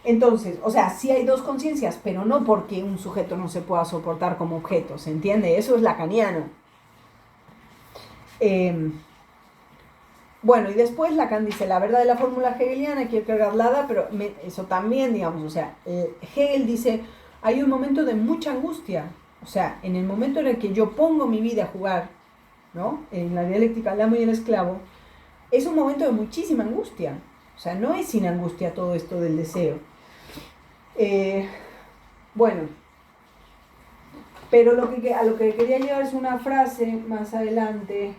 Entonces, o sea, sí hay 2 conciencias, pero no porque un sujeto no se pueda soportar como objeto, ¿se entiende? Eso es lacaniano. Bueno, y después Lacan dice, la verdad de la fórmula hegeliana, Kierkegaard la da, pero eso también, digamos, o sea, Hegel dice, hay un momento de mucha angustia, o sea, en el momento en el que yo pongo mi vida a jugar, ¿no? En la dialéctica del amo y el esclavo, es un momento de muchísima angustia, o sea, no es sin angustia todo esto del deseo. Bueno, pero a lo que quería llegar es una frase más adelante.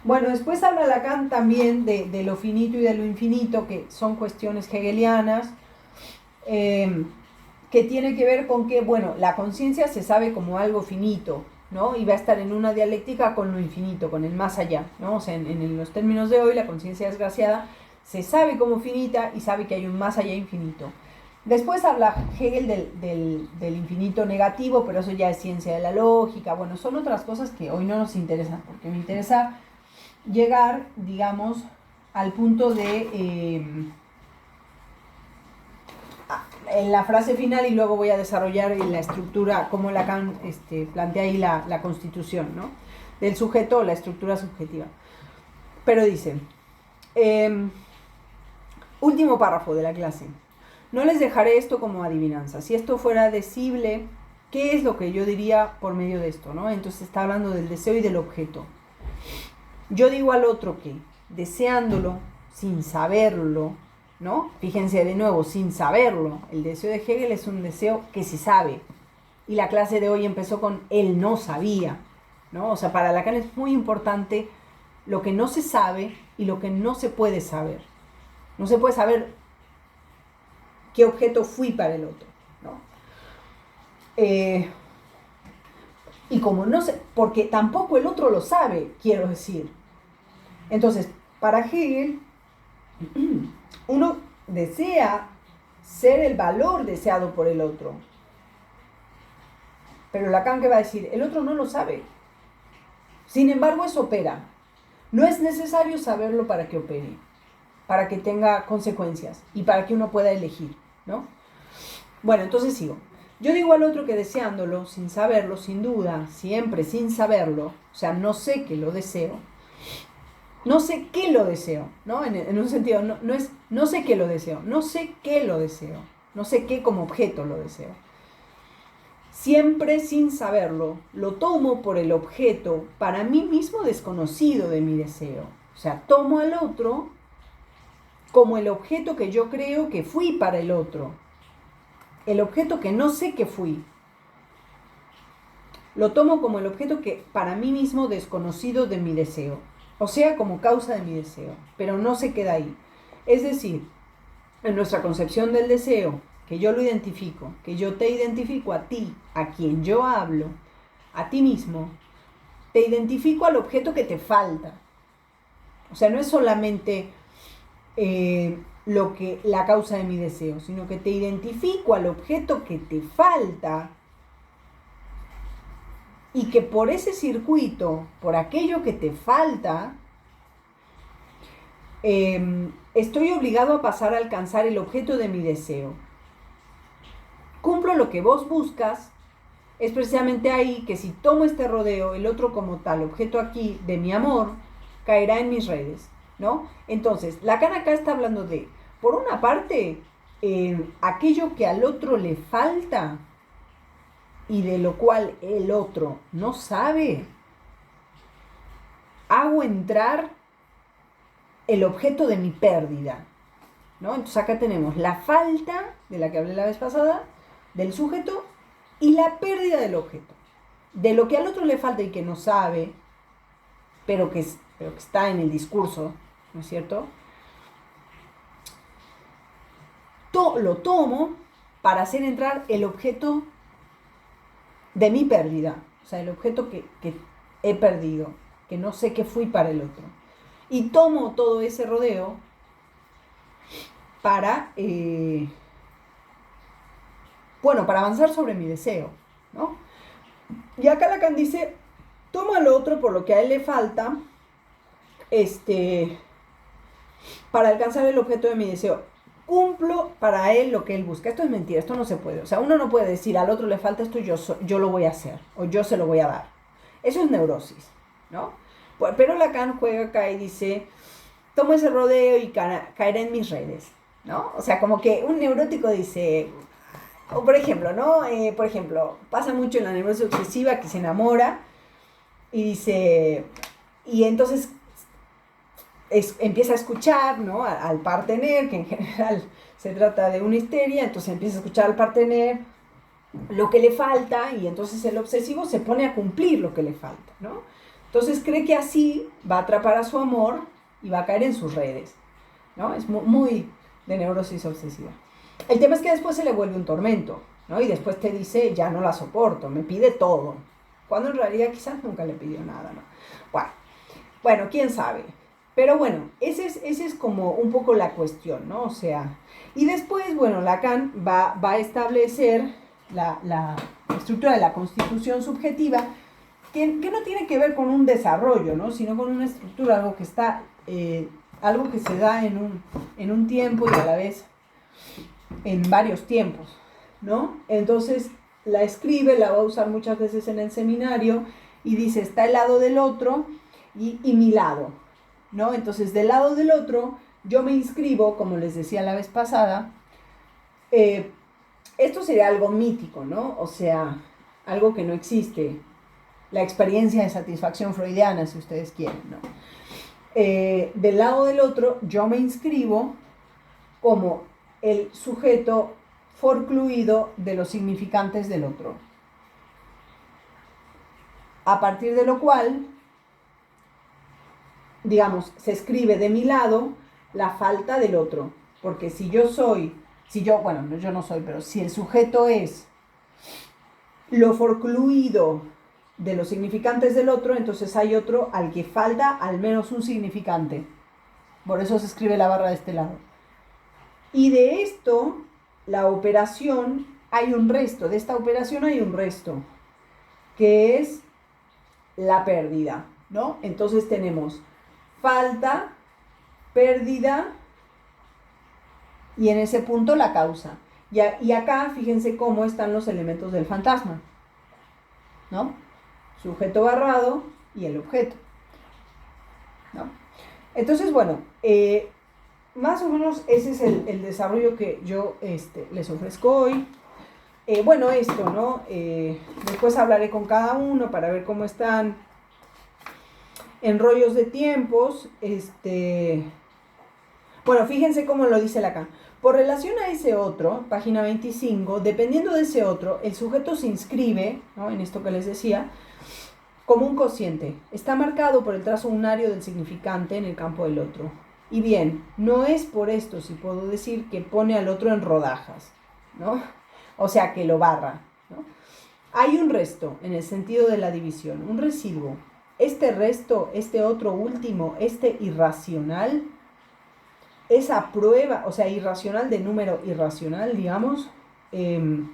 Bueno, después habla Lacan también de lo finito y de lo infinito, que son cuestiones hegelianas, que tiene que ver con que, bueno, la conciencia se sabe como algo finito, ¿no? Y va a estar en una dialéctica con lo infinito, con el más allá, ¿no? O sea, en los términos de hoy, la conciencia desgraciada se sabe como finita y sabe que hay un más allá infinito. Después habla Hegel del infinito negativo, pero eso ya es ciencia de la lógica. Bueno, son otras cosas que hoy no nos interesan, porque me interesa llegar, digamos, al punto de en la frase final, y luego voy a desarrollar en la estructura, cómo Lacan plantea ahí la constitución, ¿no? Del sujeto, la estructura subjetiva. Pero dice, último párrafo de la clase. No les dejaré esto como adivinanza. Si esto fuera decible, ¿qué es lo que yo diría por medio de esto, ¿no? Entonces está hablando del deseo y del objeto. Yo digo al otro que, deseándolo, sin saberlo, ¿no? Fíjense de nuevo, sin saberlo. El deseo de Hegel es un deseo que se sabe. Y la clase de hoy empezó con él no sabía, ¿no? O sea, para Lacan es muy importante lo que no se sabe y lo que no se puede saber. No se puede saber qué objeto fui para el otro, ¿no? Y como no sé, porque tampoco el otro lo sabe, quiero decir. Entonces, para Hegel, uno desea ser el valor deseado por el otro. Pero Lacan, ¿qué va a decir? El otro no lo sabe. Sin embargo, eso opera. No es necesario saberlo para que opere, para que tenga consecuencias y para que uno pueda elegir, ¿no? Bueno, entonces sigo. Yo digo al otro que deseándolo, sin saberlo, sin duda, siempre sin saberlo, o sea, no sé que lo deseo, no sé qué lo deseo, ¿no? En un sentido, no es no sé qué lo deseo, no sé qué lo deseo, no sé qué como objeto lo deseo. Siempre sin saberlo, lo tomo por el objeto para mí mismo desconocido de mi deseo. O sea, tomo al otro como el objeto que yo creo que fui para el otro. El objeto que no sé que fui. Lo tomo como el objeto que para mí mismo desconocido de mi deseo. O sea, como causa de mi deseo. Pero no se queda ahí. Es decir, en nuestra concepción del deseo, que yo lo identifico, que yo te identifico a ti, a quien yo hablo, a ti mismo, te identifico al objeto que te falta. O sea, no es solamente la causa de mi deseo, sino que te identifico al objeto que te falta y que por ese circuito, por aquello que te falta, estoy obligado a pasar a alcanzar el objeto de mi deseo. Cumplo lo que vos buscas, es precisamente ahí que si tomo este rodeo, el otro como tal, objeto aquí de mi amor, caerá en mis redes, ¿no? Entonces, Lacan acá está hablando de, por una parte, aquello que al otro le falta y de lo cual el otro no sabe, hago entrar el objeto de mi pérdida, ¿no? Entonces acá tenemos la falta, de la que hablé la vez pasada, del sujeto, y la pérdida del objeto. De lo que al otro le falta y que no sabe, pero que está en el discurso, ¿no es cierto? Lo tomo para hacer entrar el objeto de mi pérdida, o sea, el objeto que he perdido, que no sé qué fui para el otro. Y tomo todo ese rodeo para, para avanzar sobre mi deseo, ¿no? Y acá Lacan dice, tomo al otro por lo que a él le falta, para alcanzar el objeto de mi deseo. Cumplo para él lo que él busca. Esto es mentira, esto no se puede. O sea, uno no puede decir al otro le falta esto y yo lo voy a hacer, o yo se lo voy a dar. Eso es neurosis, ¿no? Pero Lacan juega acá y dice, tomo ese rodeo y caeré en mis redes, ¿no? O sea, como que un neurótico dice, o por ejemplo, ¿no? Pasa mucho en la neurosis obsesiva que se enamora y dice, y entonces empieza a escuchar, ¿no? Al partener, que en general se trata de una histeria, entonces empieza a escuchar al partener lo que le falta y entonces el obsesivo se pone a cumplir lo que le falta, ¿no? Entonces cree que así va a atrapar a su amor y va a caer en sus redes, ¿no? Es muy de neurosis obsesiva. El tema es que después se le vuelve un tormento, ¿no? Y después te dice, ya no la soporto, me pide todo. Cuando en realidad quizás nunca le pidió nada, ¿no? Bueno, quién sabe. Pero bueno, ese es como un poco la cuestión, ¿no? O sea, y después, bueno, Lacan va a establecer la estructura de la constitución subjetiva, que no tiene que ver con un desarrollo, ¿no? Sino con una estructura, algo que está, algo que se da en un tiempo y a la vez en varios tiempos, ¿no? Entonces la escribe, la va a usar muchas veces en el seminario y dice, está el lado del otro y mi lado, ¿no? Entonces del lado del otro yo me inscribo, como les decía la vez pasada, esto sería algo mítico, ¿no? O sea, algo que no existe, la experiencia de satisfacción freudiana, si ustedes quieren, ¿no? Del lado del otro yo me inscribo como el sujeto forcluido de los significantes del otro. A partir de lo cual, digamos, se escribe de mi lado la falta del otro. Porque si yo no soy, pero si el sujeto es lo forcluido de los significantes del otro, entonces hay otro al que falta al menos un significante. Por eso se escribe la barra de este lado. Y de esto, la operación, hay un resto, de esta operación hay un resto, que es la pérdida, ¿no? Entonces tenemos falta, pérdida, y en ese punto la causa. Y acá, fíjense cómo están los elementos del fantasma, ¿no? Sujeto barrado y el objeto, ¿no? Entonces, bueno, más o menos ese es el desarrollo que yo les ofrezco hoy. Bueno, esto, ¿no? Después hablaré con cada uno para ver cómo están en rollos de tiempos. Bueno, fíjense cómo lo dice Lacan. Por relación a ese otro, página 25, dependiendo de ese otro, el sujeto se inscribe, ¿no? En esto que les decía, como un cociente. Está marcado por el trazo unario del significante en el campo del otro. Y bien, no es por esto, si puedo decir, que pone al otro en rodajas, ¿no? O sea, que lo barra, ¿no? Hay un resto en el sentido de la división, un residuo. Este resto, este otro último, este irracional, esa prueba, o sea, irracional de número irracional, digamos, el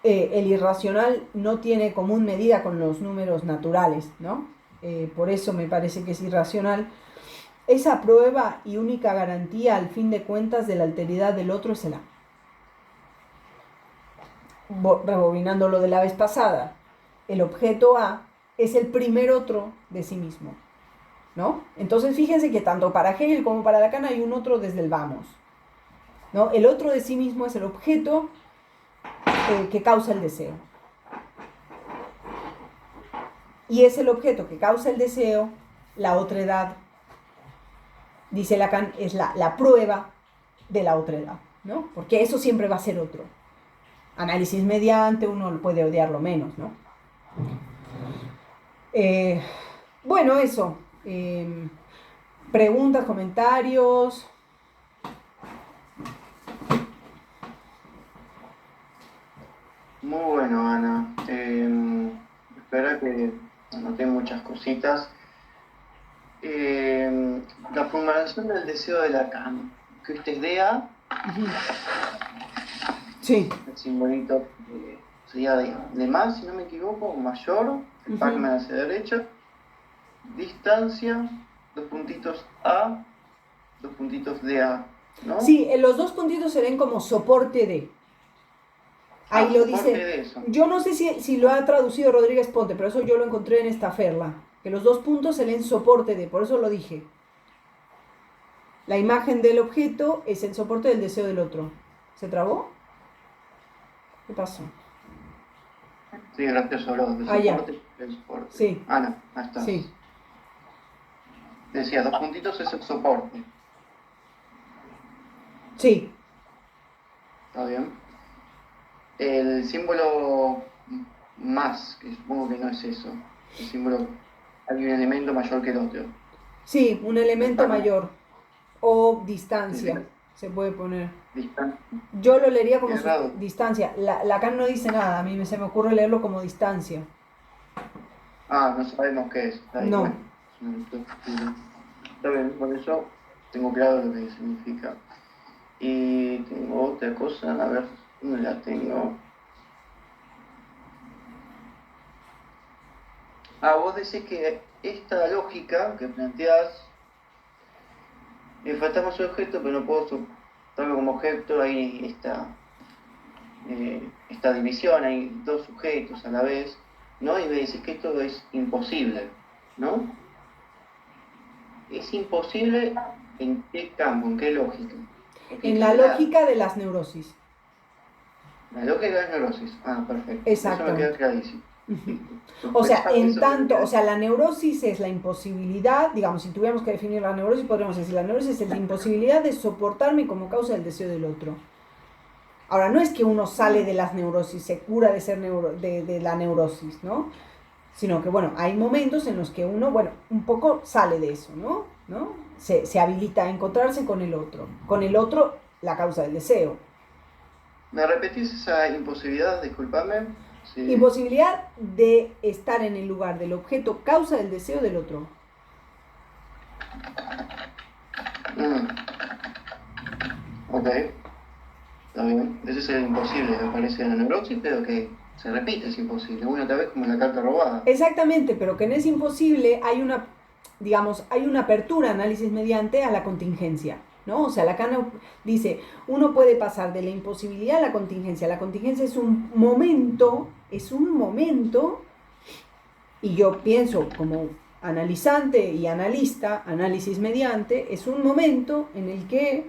irracional no tiene común medida con los números naturales, ¿no? Por eso me parece que es irracional. Esa prueba y única garantía, al fin de cuentas, de la alteridad del otro es el A. Rebobinando lo de la vez pasada, el objeto A es el primer otro de sí mismo, ¿no? Entonces fíjense que tanto para Hegel como para Lacan hay un otro desde el vamos, ¿no? El otro de sí mismo es el objeto que causa el deseo. Y es el objeto que causa el deseo, la otredad, dice Lacan, es la prueba de la otredad, ¿no? Porque eso siempre va a ser otro. Análisis mediante, uno puede odiarlo menos, ¿no? Bueno, eso. Preguntas, comentarios. Muy bueno, Ana. Espero que anoté muchas cositas. La formulación del deseo de Lacan, que esta idea, Sí. el simbolito sería de más, si no me equivoco, mayor, el Pac-Man hacia derecha, distancia, dos puntitos A, dos puntitos de A, ¿no? Sí, los dos puntitos se ven como soporte de. Ahí lo dice. De eso. Yo no sé si lo ha traducido Rodríguez Ponte, pero eso yo lo encontré en esta ferla. Que los dos puntos se leen soporte de, por eso lo dije. La imagen del objeto es el soporte del deseo del otro. ¿Se trabó? ¿Qué pasó? Sí, gracias, hablado de soporte. El soporte. Sí. Ana, ahí estás. Sí. Decía, dos puntitos es el soporte. Sí. ¿Está bien? El símbolo más, que supongo que no es eso. el símbolo, hay un elemento mayor que el otro. Sí, un elemento Está como mayor o distancia se puede poner. distante. Yo lo leería como Es raro. distancia. Lacan no dice nada, a mí se me ocurre leerlo como distancia. Ah, no sabemos qué es. Está ahí, No. bueno. Está bien, por eso tengo claro lo que significa. Y tengo otra cosa, a ver, ¿dónde la tengo? Ah, vos decís que esta lógica que planteás, faltamos el objeto, pero no puedo tomarlo como objeto, hay esta división, hay dos sujetos a la vez, ¿no? Y me decís que esto es imposible, ¿no? ¿Es imposible en qué campo, en qué lógica? Porque En en la realidad, lógica de las neurosis. la lógica es neurosis. Ah, perfecto. Eso me queda Exactamente. clarísimo. Ujú. Listo. O sea, Sospechaba en eso, pero tanto, o queda. sea, la neurosis es la imposibilidad, digamos, si tuviéramos que definir la neurosis, podríamos decir, la neurosis es la imposibilidad de soportarme como causa del deseo del otro. Ahora, no es que uno sale de las neurosis, se cura de ser de la neurosis, ¿no? Sino que, bueno, hay momentos en los que uno, bueno, un poco sale de eso, ¿no? ¿No? Se habilita a encontrarse con el otro la causa del deseo. ¿Me repetís esa imposibilidad? Disculpame. Sí. Imposibilidad de estar en el lugar del objeto causa del deseo del otro. Mm, ok, está bien. Ese es el imposible que aparece en la neurosis, pero que se repite, es imposible. Una otra vez como en la carta robada. Exactamente, pero que en ese imposible hay una, digamos, hay una apertura, análisis mediante, a la contingencia, ¿no? O sea, Lacan dice, uno puede pasar de la imposibilidad a la contingencia. La contingencia es un momento, y yo pienso como analizante y analista, análisis mediante, es un momento en el que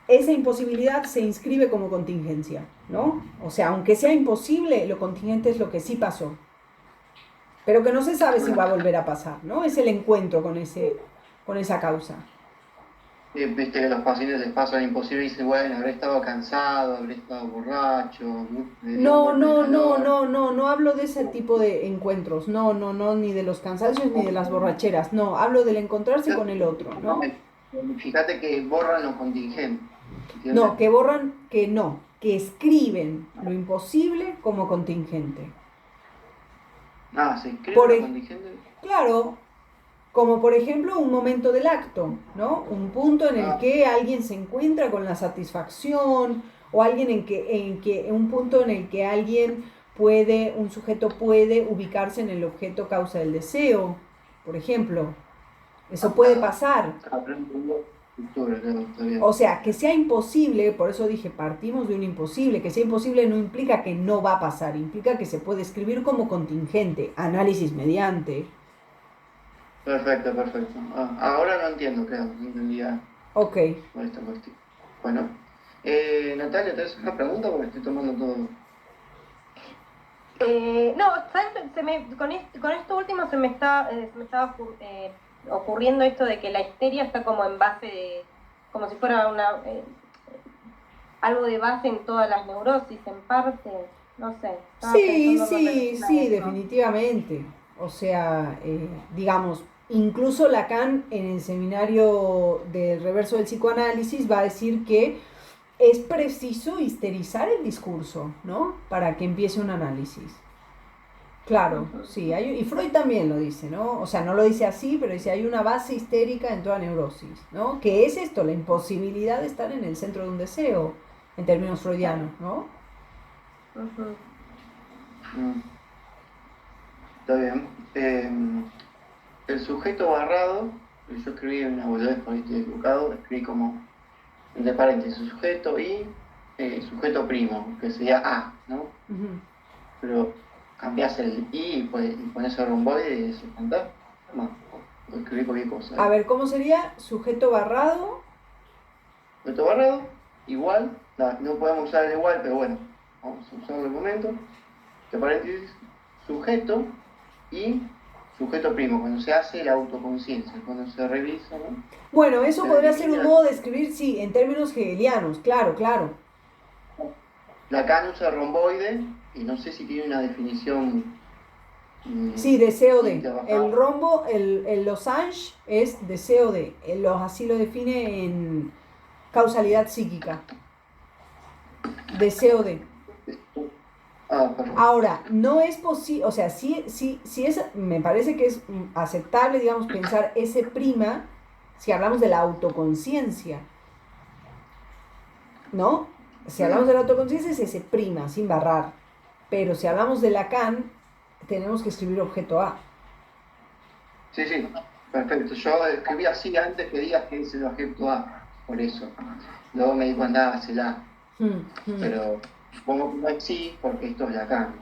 esa imposibilidad se inscribe como contingencia, ¿no? O sea, aunque sea imposible, lo contingente es lo que sí pasó, pero que no se sabe si va a Bueno, volver a pasar, ¿no? Es el encuentro con esa causa. viste que los pacientes les pasa lo imposible y dicen, bueno, habré estado cansado, habré estado borracho, me dio un No, golpe de no, no, calor. no, no, no hablo de ese tipo de encuentros, no, no, no, ni de los cansancios ni de las borracheras, no, hablo del encontrarse con el otro, ¿no? Fíjate que borran lo contingente, ¿entiendes? No, que borran, que no, que escriben lo imposible como contingente. Ah, se escribe Por, lo contingente. claro, como por ejemplo un momento del acto, ¿no? Un punto en el Ah, que alguien se encuentra con la satisfacción o alguien un punto en el que alguien puede, un sujeto puede ubicarse en el objeto causa del deseo, por ejemplo. Eso puede pasar. aprendo estructura, claro, está bien. O sea, que sea imposible, por eso dije, partimos de un imposible, que sea imposible no implica que no va a pasar, implica que se puede escribir como contingente, análisis mediante. Perfecto, perfecto. Ah, ahora no entiendo, claro, no entendía Ok. por esta cuestión. Bueno, Natalia, ¿te haces una pregunta? Porque estoy tomando todo. No, ¿sabes? Con esto último se me estaba ocurriendo esto de que la histeria está como en base de, como si fuera algo de base en todas las neurosis, en parte, no sé, estaba Sí, pensando en sí, relación a sí, eso. definitivamente. O sea, digamos, incluso Lacan en el seminario del reverso del psicoanálisis va a decir que es preciso histerizar el discurso, ¿no? Para que empiece un análisis. Claro, sí, y Freud también lo dice, ¿no? O sea, no lo dice así, pero dice hay una base histérica en toda neurosis, ¿no? ¿Qué es esto? La imposibilidad de estar en el centro de un deseo, en términos freudianos, ¿no? Ujú. Mm, está bien. El sujeto barrado, yo escribí en una boludez, por ahí estoy equivocado, escribí como, entre paréntesis, sujeto y sujeto primo, que sería A, ¿no? Ujú. Pero cambias el I y pones el romboide y es fantasma. O escribí cualquier cosa. A ver, ¿cómo sería? Sujeto barrado. Sujeto barrado, igual, no podemos usar el igual, pero bueno, vamos a usarlo en el momento. Entre paréntesis, sujeto y sujeto primo, cuando se hace la autoconciencia, cuando se revisa, ¿no? Bueno, eso Se podría ser un elimina. modo de escribir, sí, en términos hegelianos, claro, claro. Lacan usa romboide y no sé si tiene una definición Sí, deseo de. trabajar. El rombo, el losange es deseo de. Así lo define en causalidad psíquica. Deseo de. Perfecto. Ahora, no es posible, o sea, sí es, me parece que es aceptable, digamos, pensar S' si hablamos de la autoconciencia, ¿no? Si hablamos de la autoconciencia es S', sin barrar. Pero si hablamos de Lacan, tenemos que escribir objeto A. Sí, perfecto. Yo escribí así antes que digas que es el objeto A, por eso. Luego me di cuenta, es el A. Pero supongo que no es sí, porque esto es Lacan.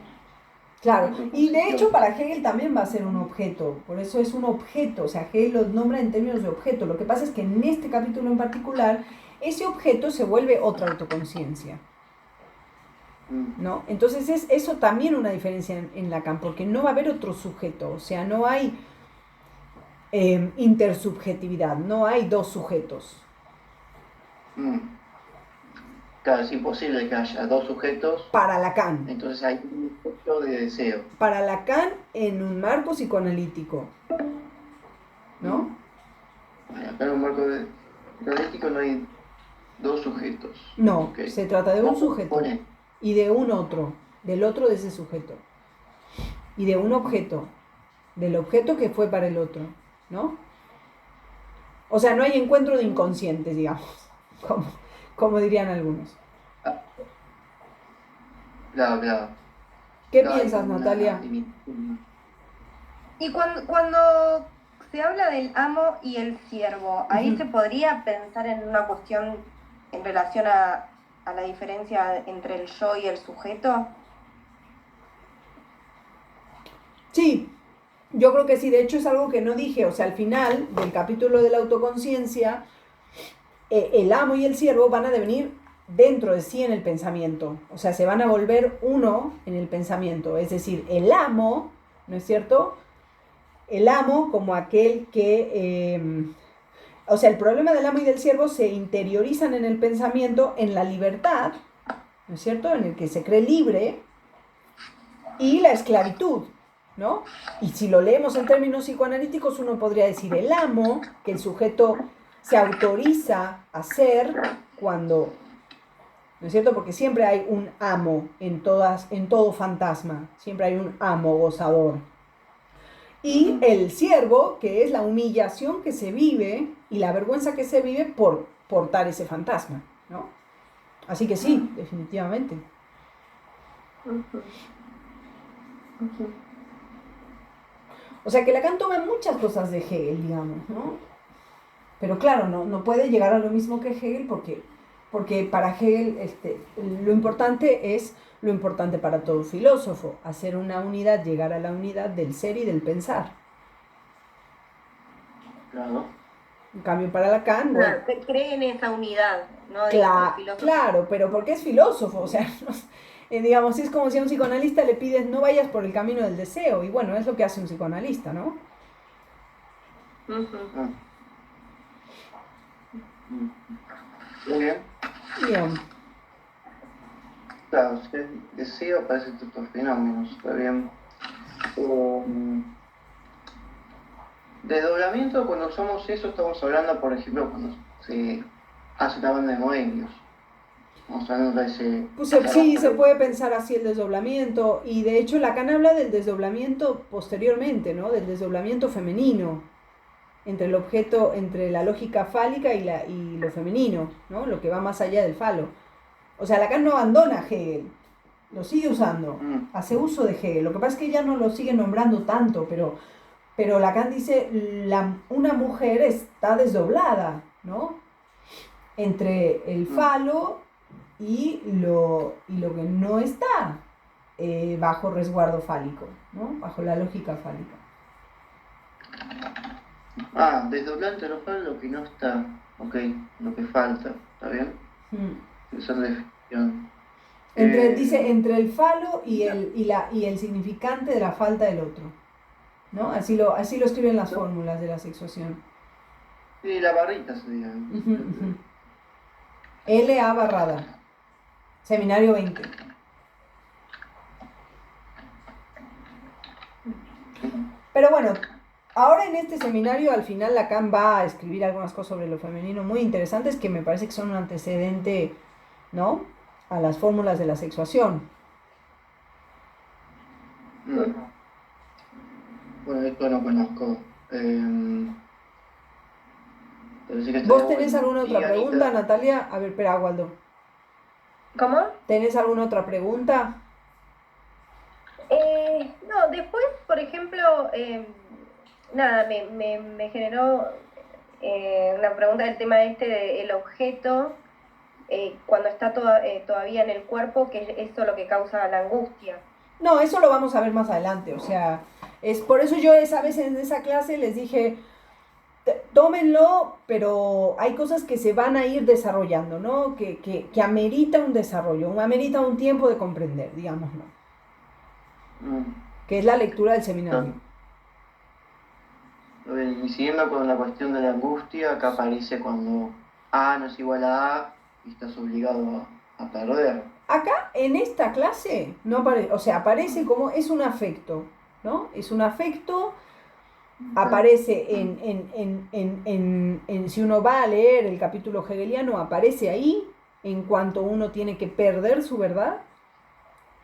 Claro, y de hecho para Hegel también va a ser un objeto, por eso es un objeto, o sea, Hegel lo nombra en términos de objeto. Lo que pasa es que en este capítulo en particular, ese objeto se vuelve otra autoconciencia, ¿no? Entonces es eso también una diferencia en Lacan, porque no va a haber otro sujeto, o sea, no hay intersubjetividad, no hay dos sujetos. Claro, es imposible que haya dos sujetos. Para Lacan. Entonces hay un objeto de deseo. Para Lacan en un marco psicoanalítico, ¿no? Acá en un marco psicoanalítico no hay dos sujetos. No, Okay. se trata de un sujeto y de un otro, del otro de ese sujeto. Y de un objeto, del objeto que fue para el otro, ¿no? O sea, no hay encuentro de inconscientes, digamos, como dirían algunos. Claro. ¿Qué piensas, Natalia? Y cuando se habla del amo y el siervo, ahí se podría pensar en una cuestión en relación a la diferencia entre el yo y el sujeto. Sí, yo creo que sí. De hecho es algo que no dije. O sea, al final del capítulo de la autoconciencia, el amo y el siervo van a devenir dentro de sí en el pensamiento. O sea, se van a volver uno en el pensamiento. Es decir, el amo, ¿no es cierto? El amo como aquel que... o sea, el problema del amo y del siervo se interiorizan en el pensamiento, en la libertad, ¿no es cierto? En el que se cree libre, y la esclavitud, ¿no? Y si lo leemos en términos psicoanalíticos, uno podría decir el amo, que el sujeto se autoriza a ser cuando, ¿no es cierto? Porque siempre hay un amo en todo fantasma, siempre hay un amo gozador. Y el siervo, que es la humillación que se vive y la vergüenza que se vive por portar ese fantasma, ¿no? Así que sí, definitivamente. O sea que Lacan toma muchas cosas de Hegel, digamos, ¿no? Pero claro, no puede llegar a lo mismo que Hegel porque para Hegel lo importante es lo importante para todo filósofo, hacer una unidad, llegar a la unidad del ser y del pensar. Claro. En cambio para Lacan, bueno, cree en esa unidad, ¿no? Claro, pero porque es filósofo, o sea, digamos, es como si a un psicoanalista le pides no vayas por el camino del deseo, y bueno, es lo que hace un psicoanalista, ¿no? Muy bien. Bien. Claro, si el deseo parece estos fenómenos, está bien. Desdoblamiento, cuando somos eso, estamos hablando, por ejemplo, cuando se hace una banda de bohemios. Estamos hablando de ese... Pues sí, se puede pensar así el desdoblamiento, y de hecho Lacan habla del desdoblamiento posteriormente, ¿no? Del desdoblamiento femenino, entre el objeto, entre la lógica fálica y lo femenino, ¿no? Lo que va más allá del falo. O sea, Lacan no abandona a Hegel, lo sigue usando, hace uso de Hegel. Lo que pasa es que ya no lo sigue nombrando tanto, pero Lacan dice, una mujer está desdoblada, ¿no? Entre el falo y lo que no está bajo resguardo fálico, ¿no? Bajo la lógica fálica. Desdoblante lo falo, lo que no está, ok, lo que falta, ¿está bien? Esa es la definición. Dice, entre el falo y el significante de la falta del otro, ¿no? Así lo escriben las fórmulas de la sexuación. Sí, la barrita sería. L.A. Barrada, Seminario 20. Pero bueno, ahora en este seminario al final Lacan va a escribir algunas cosas sobre lo femenino muy interesantes que me parece que son un antecedente, ¿no?, a las fórmulas de la sexuación. Bueno, esto no conozco. Pero sí que ¿Vos estaría tenés bueno. alguna Y otra pregunta, Anita, Natalia? A ver, espera, Waldo. ¿Cómo? ¿Tenés alguna otra pregunta? No, después, por ejemplo, nada, me generó una pregunta del tema este del objeto, cuando está todavía en el cuerpo, que es eso lo que causa la angustia. No, eso lo vamos a ver más adelante, o sea, es por eso yo esa vez en esa clase les dije, tómenlo, pero hay cosas que se van a ir desarrollando, ¿no? Que amerita un desarrollo, amerita un tiempo de comprender, digamos, ¿no? Que es la lectura del seminario. y siguiendo con la cuestión de la angustia, acá aparece cuando A no es igual a A y estás obligado a perder. Acá, en esta clase, no aparece, o sea, aparece como, es un afecto, ¿no? Es un afecto, aparece si uno va a leer el capítulo hegeliano, aparece ahí, en cuanto uno tiene que perder su verdad,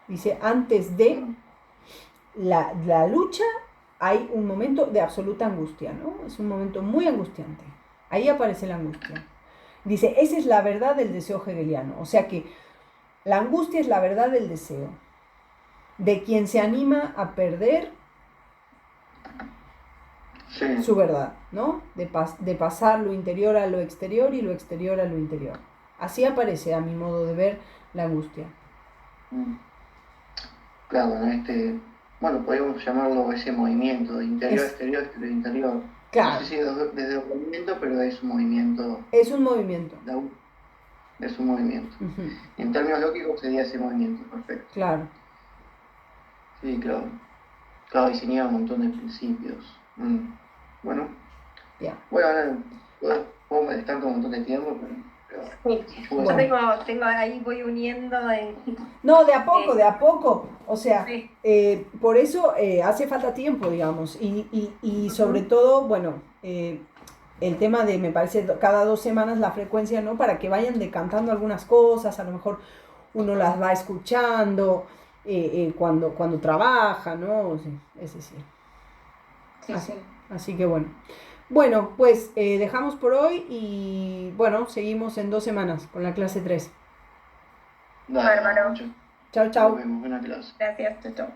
dice, antes de la lucha hay un momento de absoluta angustia, ¿no? Es un momento muy angustiante. Ahí aparece la angustia. Dice, esa es la verdad del deseo hegeliano, o sea que la angustia es la verdad del deseo, de quien se anima a perder Sí. su verdad, ¿no? De pasar lo interior a lo exterior y lo exterior a lo interior. Así aparece, a mi modo de ver, la angustia. Claro, ¿no? Bueno, podríamos llamarlo ese movimiento de interior a exterior, exterior a interior. Claro. No sé si desde el movimiento, pero es un movimiento. Es un movimiento. Es un movimiento. Y en términos lógicos sería ese movimiento, perfecto. Claro. Sí, claro. Claro, diseñaba un montón de principios. Bueno. Yeah. Bueno, puedo molestarte un montón de tiempo, pero Sí. Bueno. Yo tengo ahí, voy uniendo. No, de a poco. O sea, sí. por eso hace falta tiempo, digamos. Y sobre todo, bueno, el tema de, me parece, cada 2 semanas la frecuencia, ¿no? Para que vayan decantando algunas cosas, a lo mejor uno las va escuchando cuando trabaja, ¿no? Sí, es decir. Sí, así que bueno. Bueno, pues dejamos por hoy y bueno, seguimos en 2 semanas con la clase 3. Dale, hermano. Chao, chao. Nos vemos, buena clase. Gracias, chao.